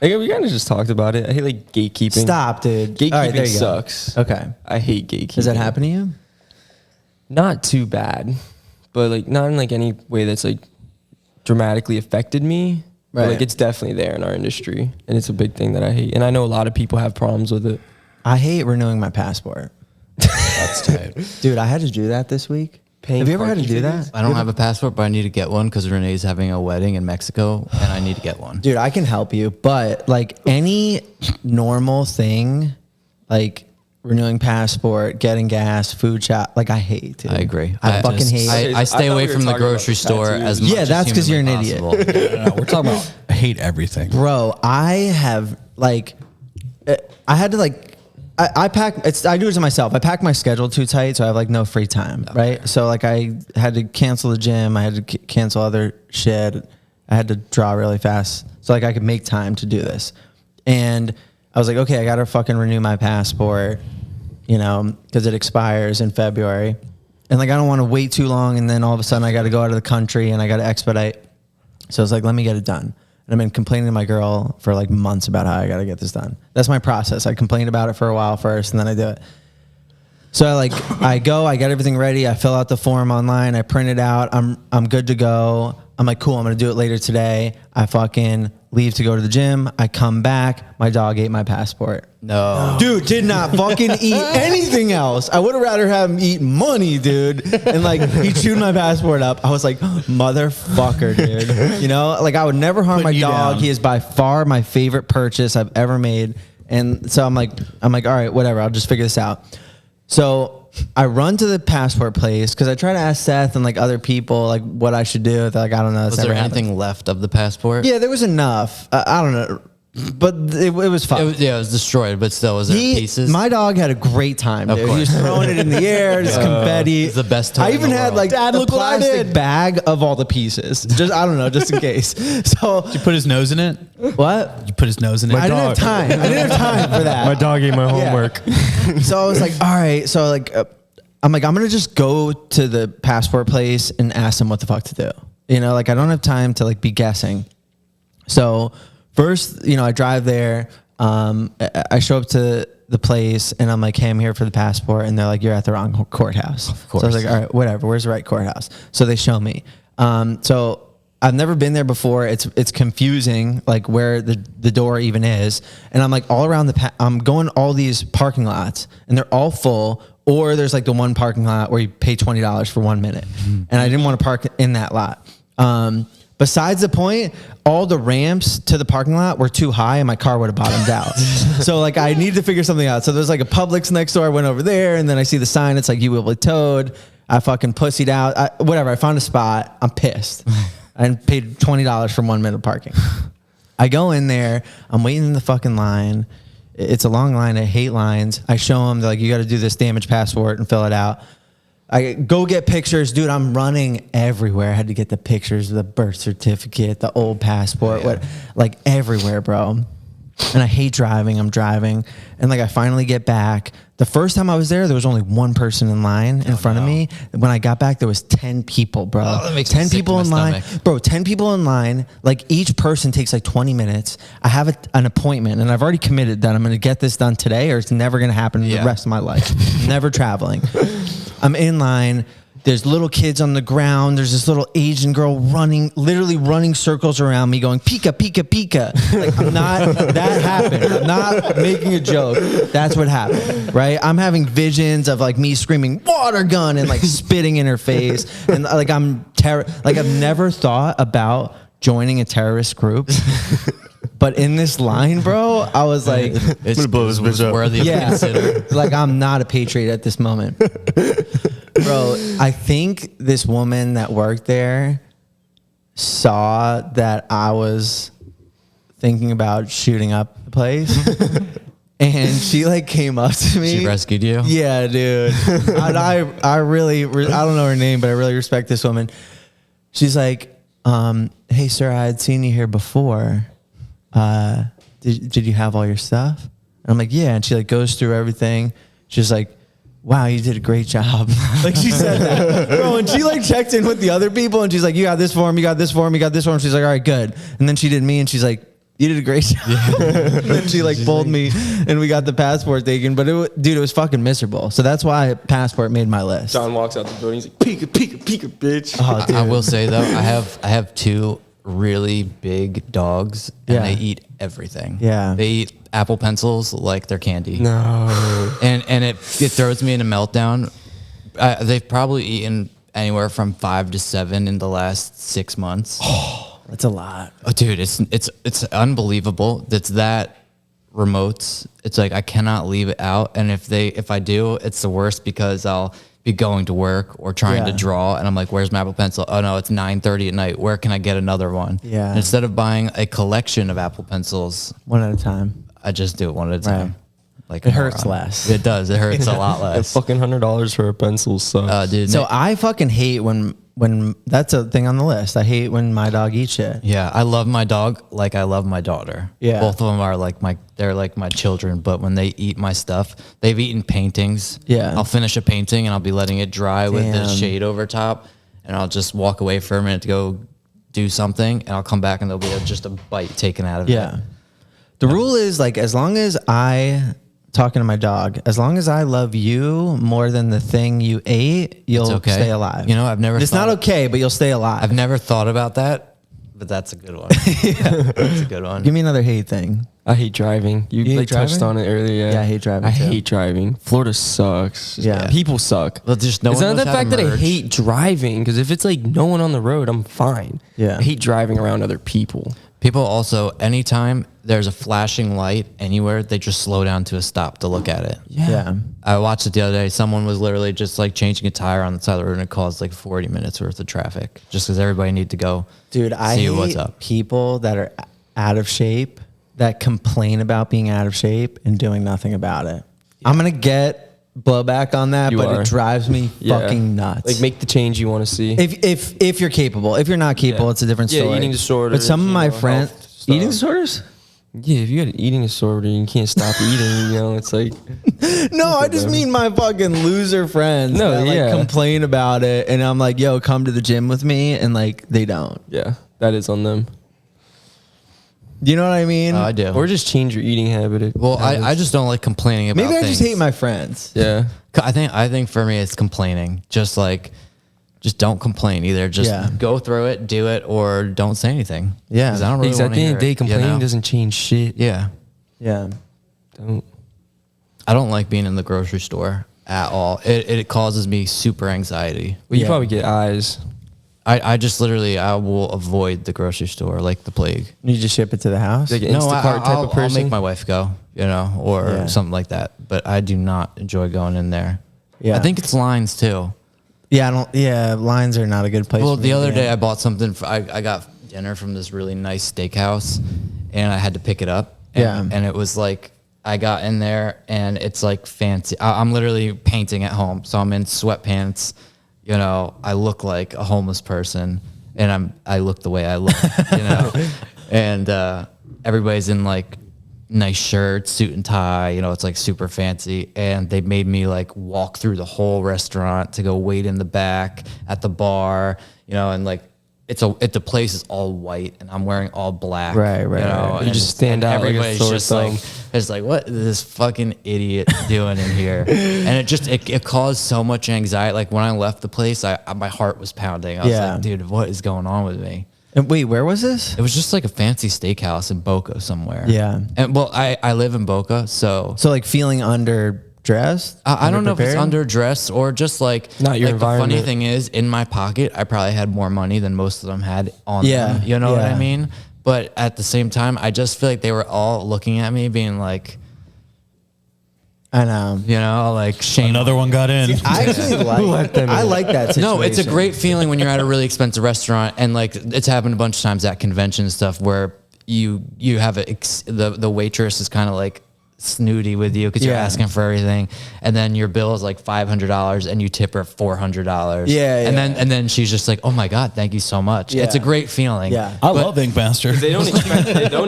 Like, we kind of just talked about it. I hate like gatekeeping. Stop, dude. Gatekeeping All right, there you go. sucks. Okay. I hate gatekeeping. Does that happen to you? Not too bad, but like not in like any way that's like dramatically affected me. But Right. like it's definitely there in our industry, and it's a big thing that I hate. And I know a lot of people have problems with it. I hate renewing my passport. That's tight. Dude, I had to do that this week. Paying Have you ever had to parking do tickets? that? I don't have a passport, but I need to get one because Renee's having a wedding in Mexico, and I need to get one. Dude, I can help you, but like any normal thing, like renewing passport, getting gas, food shop, like I hate it. I agree. I fucking hate it. I stay I thought away we were from the talking about grocery the store tattoos. as much Yeah, as that's 'cause you're an humanly idiot. possible. No, we're talking about I hate everything. Bro, I have like, I had to like, I pack. I do it to myself. I pack my schedule too tight, so I have like no free time, right? So like I had to cancel the gym. I had to cancel other shit. I had to draw really fast, so like I could make time to do this. And I was like, okay, I gotta fucking renew my passport, you know, because it expires in February. And like I don't want to wait too long, and then all of a sudden I got to go out of the country and I got to expedite. So I was like, let me get it done. And I've been complaining to my girl for like months about how I got to get this done. That's my process. I complained about it for a while first, and then I do it. So I go, I get everything ready. I fill out the form online. I print it out. I'm good to go. I'm like, cool. I'm going to do it later today. I fucking leave to go to the gym. I come back. My dog ate my passport. No. Dude did not fucking eat anything else. I would have rather have him eat money, dude. And like he chewed my passport up. I was like, motherfucker, dude. You know, like I would never harm my Putting you dog. down. He is by far my favorite purchase I've ever made. And so I'm like, all right, whatever. I'll just figure this out. So I run to the passport place because I try to ask Seth and like other people like what I should do. They're like, I don't know. Was there anything left of the passport? Yeah, there was enough. I don't know. But it was fine. It was destroyed, but still, was there pieces? My dog had a great time, Of dude. He was course. throwing it in the air, just confetti. It's the best toy I in even the had world. like Dad, a look what I plastic did. bag of all the pieces. Just I don't know, just in case. So You put his nose in it. what? You put his nose in it. I didn't have time. I didn't have time for that. My dog ate my Yeah. homework. So I was like, all right. So like, I'm like, I'm gonna just go to the passport place and ask them what the fuck to do. You know, like I don't have time to like be guessing. So first, you know, I drive there. I show up to the place and I'm like, hey, I'm here for the passport. And they're like, you're at the wrong courthouse. Of course. So I was like, all right, whatever. Where's the right courthouse? So they show me. So I've never been there before. It's confusing, like where the door even is. And I'm like all around I'm going all these parking lots and they're all full. Or there's like the one parking lot where you pay $20 for 1 minute. And I didn't want to park in that lot. Besides the point, all the ramps to the parking lot were too high and my car would have bottomed out. So like I needed to figure something out. So there's like a Publix next door. I went over there and then I see the sign. It's like you will be towed. I fucking pussied out. Whatever. I found a spot. I'm pissed. I paid $20 for 1 minute of parking. I go in there. I'm waiting in the fucking line. It's a long line. I hate lines. I show them. They're like, you got to do this damaged passport and fill it out. I go get pictures, dude. I'm running everywhere. I had to get the pictures, the birth certificate, the old passport, like everywhere, bro. And I hate driving. I'm driving, and like I finally get back. The first time I was there was only one person in line in front of me. When I got back, there was 10 people, bro. Oh, that makes me 10 sick people to in my line, stomach. bro. 10 people in line. Like each person takes like 20 minutes. I have an appointment, and I've already committed that I'm going to get this done today, or it's never going to happen in the rest of my life. Never traveling. I'm in line. There's little kids on the ground. There's this little Asian girl literally running circles around me going, Pika, Pika, Pika. Like, that happened. I'm not making a joke. That's what happened, right? I'm having visions of like me screaming water gun and like spitting in her face. And like I've never thought about joining a terrorist group. But in this line, bro, I was like, It's worthy of consider. like I'm not a patriot at this moment. Bro, I think this woman that worked there saw that I was thinking about shooting up the place. And she like came up to me. She rescued you? Yeah, dude. And I really, I don't know her name, but I really respect this woman. She's like, hey, sir, I had seen you here before. Did you have all your stuff? And I'm like, yeah. And she like goes through everything. She's like, wow, you did a great job. Like she said that. Bro, and she like checked in with the other people and she's like, you got this form, you got this form, you got this form. She's like, all right, good. And then she did me and she's like, you did a great job. And then she like pulled me and we got the passport taken. But dude, it was fucking miserable. So that's why passport made my list. John walks out the building. He's like, "Pika, pika, pika, bitch." Oh, dude. I will say though, I have two really big dogs, and Yeah. they eat everything. Yeah. They eat Apple pencils like they're candy. No. And it throws me in a meltdown. They've probably eaten anywhere from 5 to 7 in the last 6 months. That's a lot. Oh, dude, it's unbelievable. It's that remote. It's like I cannot leave it out, and if I do, it's the worst because I'll be going to work or trying to Yeah. draw, and I'm like, "Where's my Apple Pencil? Oh no, it's 9:30 at night. Where can I get another one?" Yeah. And instead of buying a collection of Apple Pencils, One at a time. I just do it one at a time. Right. Like It a hurts moron. less. It does. It hurts a lot That less. fucking $100 for a pencil sucks. Dude. So I fucking hate when that's a thing on the list. I hate when my dog eats shit. Yeah, I love my dog like I love my daughter. Yeah. Both of them are like they're like my children, but when they eat my stuff, they've eaten paintings. Yeah. I'll finish a painting and I'll be letting it dry with the Damn. shade over top, and I'll just walk away for a minute to go do something, and I'll come back and there'll be just a bite taken out of Yeah. it. The rule is like, as long as talking to my dog, as long as I love you more than the thing you ate, you'll okay. stay alive. You know, I've never It's thought- not okay, but you'll stay alive. I've never thought about that, but that's a good one. That's a good one. Give me another hate thing. I hate driving. You hate like touched driving? on it earlier. Yeah, I hate driving, I too. hate driving. Florida sucks. Yeah. People suck. Well, just no it's one not knows the how to fact that I merge. hate driving, because if it's like no one on the road, I'm fine. Yeah. I hate driving around other people. People also, anytime there's a flashing light anywhere, they just slow down to a stop to look at it. Yeah. I watched it the other day. Someone was literally just like changing a tire on the side of the road, and it caused like 40 minutes worth of traffic just because everybody needed to go Dude, I see hate what's up. people that are out of shape, that complain about being out of shape and doing nothing about it. I'm going to get blowback on that, You but are. it drives me Yeah. fucking nuts. Like, make the change you want to see. If you're capable. If you're not capable, Yeah. it's a different Yeah, story. eating disorders, But some of you my know, friends, health stuff. eating disorders? Yeah, if you got an eating disorder and you can't stop eating, you know, it's like, No, I just mean my fucking loser friends No, that like yeah. complain about it, and I'm like, yo, come to the gym with me, and like they don't. yeah, that is on them. You know what I mean? I do. Or just change your eating habit. Well, I just don't like complaining about Maybe I things. just hate my friends. Yeah. I think for me it's complaining. Just don't complain either. Just Yeah. go through it, do it, or don't say anything. Yeah. 'Cause I don't really Because at want the to end hear of the day, it, you complaining know? doesn't change shit. Yeah. Yeah. Don't. I don't like being in the grocery store at all. It causes me super anxiety. Well, you Yeah. probably get eyes. I just literally I will avoid the grocery store like the plague. You just ship it to the house? Like an No, Instacart type of I'll person. make my wife go, you know, or Yeah. something like that. But I do not enjoy going in there. Yeah. I think it's lines too. Yeah, I don't. Yeah, lines are not a good place. Well, for the me to other be day in. I bought something. I got dinner from this really nice steakhouse, and I had to pick it up. And, Yeah. and it was like I got in there, and it's like fancy. I'm literally painting at home, so I'm in sweatpants. You know, I look like a homeless person, and I look the way I look. You know, and everybody's in like nice shirts, suit and tie. You know, it's like super fancy, and they made me like walk through the whole restaurant to go wait in the back at the bar. You know, and like the place is all white, and I'm wearing all black. Right, You right, know, right. You and just stand out like a Everybody's sore just thumb. like, it's like, what is this fucking idiot doing in here? And it caused so much anxiety. Like when I left the place, my heart was pounding. I was Yeah. like, dude, what is going on with me? And wait, where was this? It was just like a fancy steakhouse in Boca somewhere. Yeah. And well, I live in Boca, so So like feeling underdressed. I don't know if it's underprepared? underdressed or just like Not your like the funny environment. thing is, in my pocket, I probably had more money than most of them had on Yeah, them. You know what I yeah. mean? But at the same time, I just feel like they were all looking at me, being like, I know. you know, like shame. Another one got in. I actually like. I like that situation. No, it's a great feeling when you're at a really expensive restaurant, and like it's happened a bunch of times at convention and stuff where you have the waitress is kind of like snooty with you because you're Yeah. asking for everything, and then your bill is like $500 and you tip her $400. Yeah, and yeah. then she just like, oh my god, thank you so much. Yeah. It's a great feeling. Yeah. I But- love Ink Master. They don't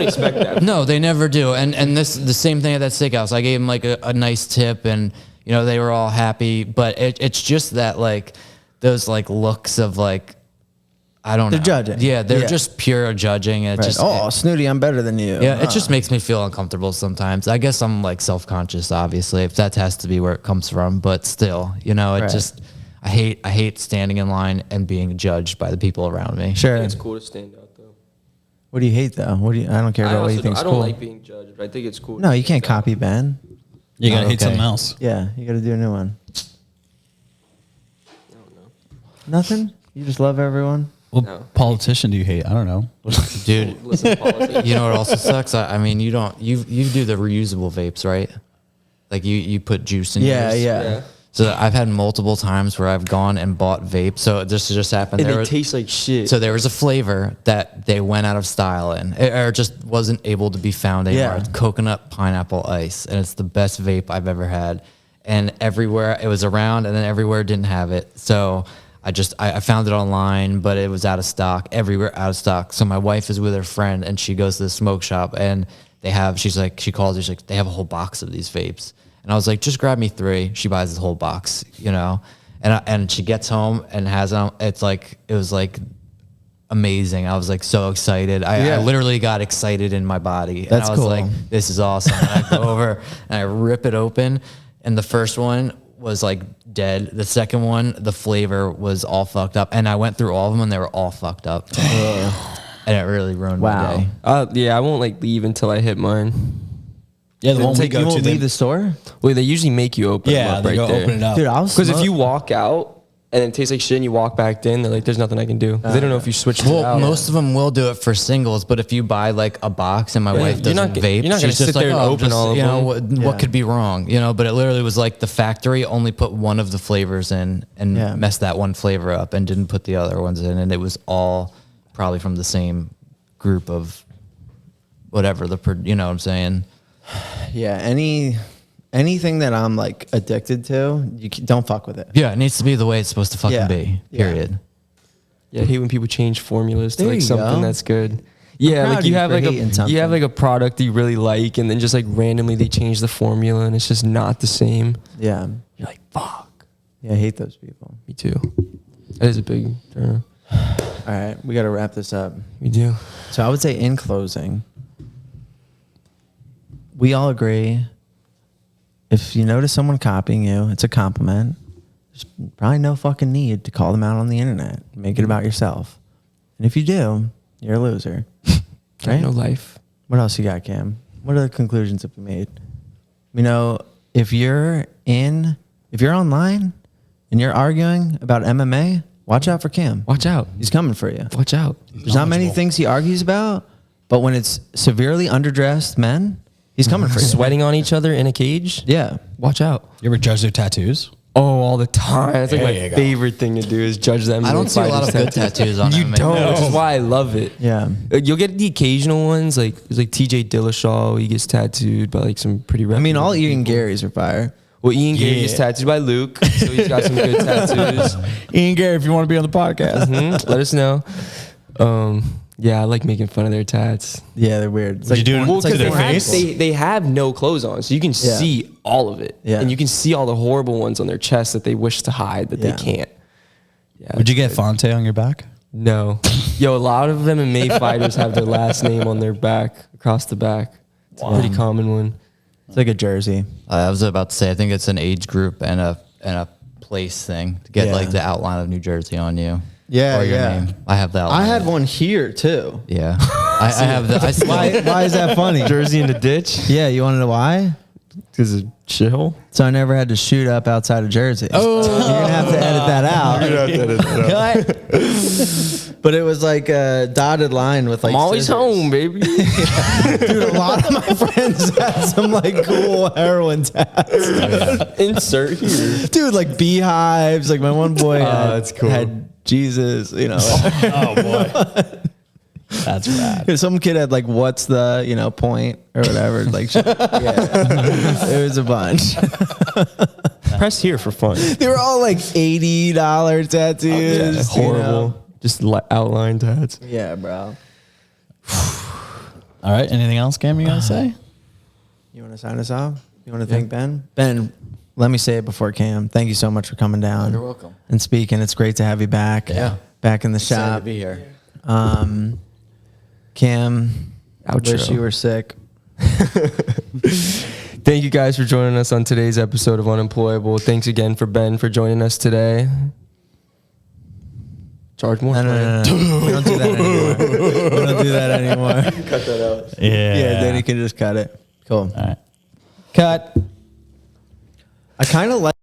expect that. No, they never do. And the same thing at that steakhouse. I gave him like a nice tip, and you know, they were all happy, but it's just that like those like looks of like, I don't know. They're judging. Yeah, they're just pure judging. And it just Snooty, I'm better than you. yeah, it just makes me feel uncomfortable sometimes. I guess I'm like self-conscious, obviously, if that has to be where it comes from. But still, you know, it just I hate standing in line and being judged by the people around me. Sure. I think it's cool to stand out though. What do you hate though? I don't care about what you think's I cool. don't like being judged, but I think it's cool. No, you can't copy Ben. You gotta hate okay. something else. Yeah, you got to do a new one. I don't know. Nothing. You just love everyone. What No. politician do you hate? I don't know. Dude, Listen, politics. you know what also sucks? I mean, you do the reusable vapes, right? Like you put juice in yours. Yeah. So I've had multiple times where I've gone and bought vape. So this just happened. And There they was- taste like shit. So there was a flavor that they went out of style in, or just wasn't able to be found anymore. Yeah. It's coconut pineapple ice, and it's the best vape I've ever had. And everywhere it was around, and then everywhere didn't have it. So I found it online, but it was out of stock. Everywhere out of stock. So my wife is with her friend, and she goes to the smoke shop, and they have. She calls her. She's like, they have a whole box of these vapes. And I was like, just grab me 3. She buys this whole box, you know, and she gets home and has them. It was like amazing. I was like so excited. I literally got excited in my body. That's and I was cool. like, this is awesome. And I go over and I rip it open, and the first one was like dead. The second one, the flavor was all fucked up. And I went through all of them and they were all fucked up. And it really ruined my day. Yeah, I won't like leave until I hit mine. Yeah, the one we You go to. won't leave the store, Well, they usually make you open them Yeah, up they right go there. open it up. dude. I'll Because if smoke- you walk out and it tastes like shit and you walk back in, they're like, there's nothing I can do. 'Cause they don't know if you switched it Well, out. most of them will do it for singles, but if you buy like a box and my wife you're doesn't not g- vape, you're not gonna she's just sit like, there and oh, open all of you know, them. what could be wrong, you know? But it literally was like the factory only put one of the flavors in and messed that one flavor up and didn't put the other ones in, and it was all probably from the same group of whatever you know what I'm saying? Yeah, anything that I'm like addicted to, don't fuck with it. Yeah, it needs to be the way it's supposed to fucking Yeah. be. Yeah. Period. Yeah, I hate when people change formulas to There like you something go. that's good. Yeah, proud like of you you have for like hating you something. have like a product you really like, and then just like randomly they change the formula, and it's just not the same. Yeah, You're like, fuck. yeah, I hate those people. Me too. That is a big turn. All right, we got to wrap this up. We do. So I would say in closing, we all agree, if you notice someone copying you, it's a compliment. There's probably no fucking need to call them out on the internet. Make it about yourself. And if you do, you're a loser. Right? No life. What else you got, Cam? What other conclusions have we made? You know, if you're online and you're arguing about MMA, watch out for Cam. Watch out. He's coming for you. Watch out. There's not many things he argues about, but when it's severely underdressed men, he's coming for you. Sweating on each other in a cage. Yeah. Watch out. You ever judge their tattoos? Oh, all the time. That's like There my you go. favorite thing to do is judge them. I don't see a lot of good tattoos on You MMA. don't, which is why I love it. Yeah. You'll get the occasional ones, like there's like TJ Dillashaw. He gets tattooed by like some pretty. I mean, all reputable Ian people. Gary's are fire. Well, Ian Gary Yeah. gets tattooed by Luke, so he's got some good tattoos. Ian Gary, if you want to be on the podcast. Let us know. Yeah, I like making fun of their tats. Yeah, they're weird. It's Would you do it porn- to it's like their porn. face? They have no clothes on, so you can Yeah. see all of it. Yeah. And you can see all the horrible ones on their chest that they wish to hide that Yeah. they can't. Yeah. Would you get Fonte on your back? No. Yo, a lot of MMA fighters have their last name on their back, across the back. It's a pretty common one. It's like a jersey. I was about to say, I think it's an age group and a place thing to get Yeah. like the outline of New Jersey on you. Yeah, or your yeah. name. I have that. I had one here too. Yeah, I have the. I still, Why is that funny? Jersey in the ditch? Yeah, you want to know why? Because of chill. So I never had to shoot up outside of Jersey. Oh, you're gonna have to edit that out. But it was like a dotted line with like. I'm always scissors. home, baby. Dude. A lot of my friends had some like cool heroin tats. Insert here. Dude, like beehives. Like my one boy that's cool. had Jesus. You know, Oh boy, that's rad. some kid had like what's the point or whatever. Like, shit. Yeah, it was a bunch. Press here for fun. They were all like $80 tattoos. you Horrible. know? Just outline tats. Yeah, bro. All right. Anything else, Cam? You gotta say? You want to sign us off? You want to thank Ben? Ben, let me say it before Cam. Thank you so much for coming down. You're welcome. And speaking. It's great to have you back. Yeah. Back in the Excited shop. to be here. Cam, Outro. wish you were sick. Thank you guys for joining us on today's episode of Unemployable. Thanks again for Ben for joining us today. Charge more. No. We don't do that anymore. We don't do that anymore. Cut that out. Yeah, then you can just cut it. Cool. All right. Cut. I kind of like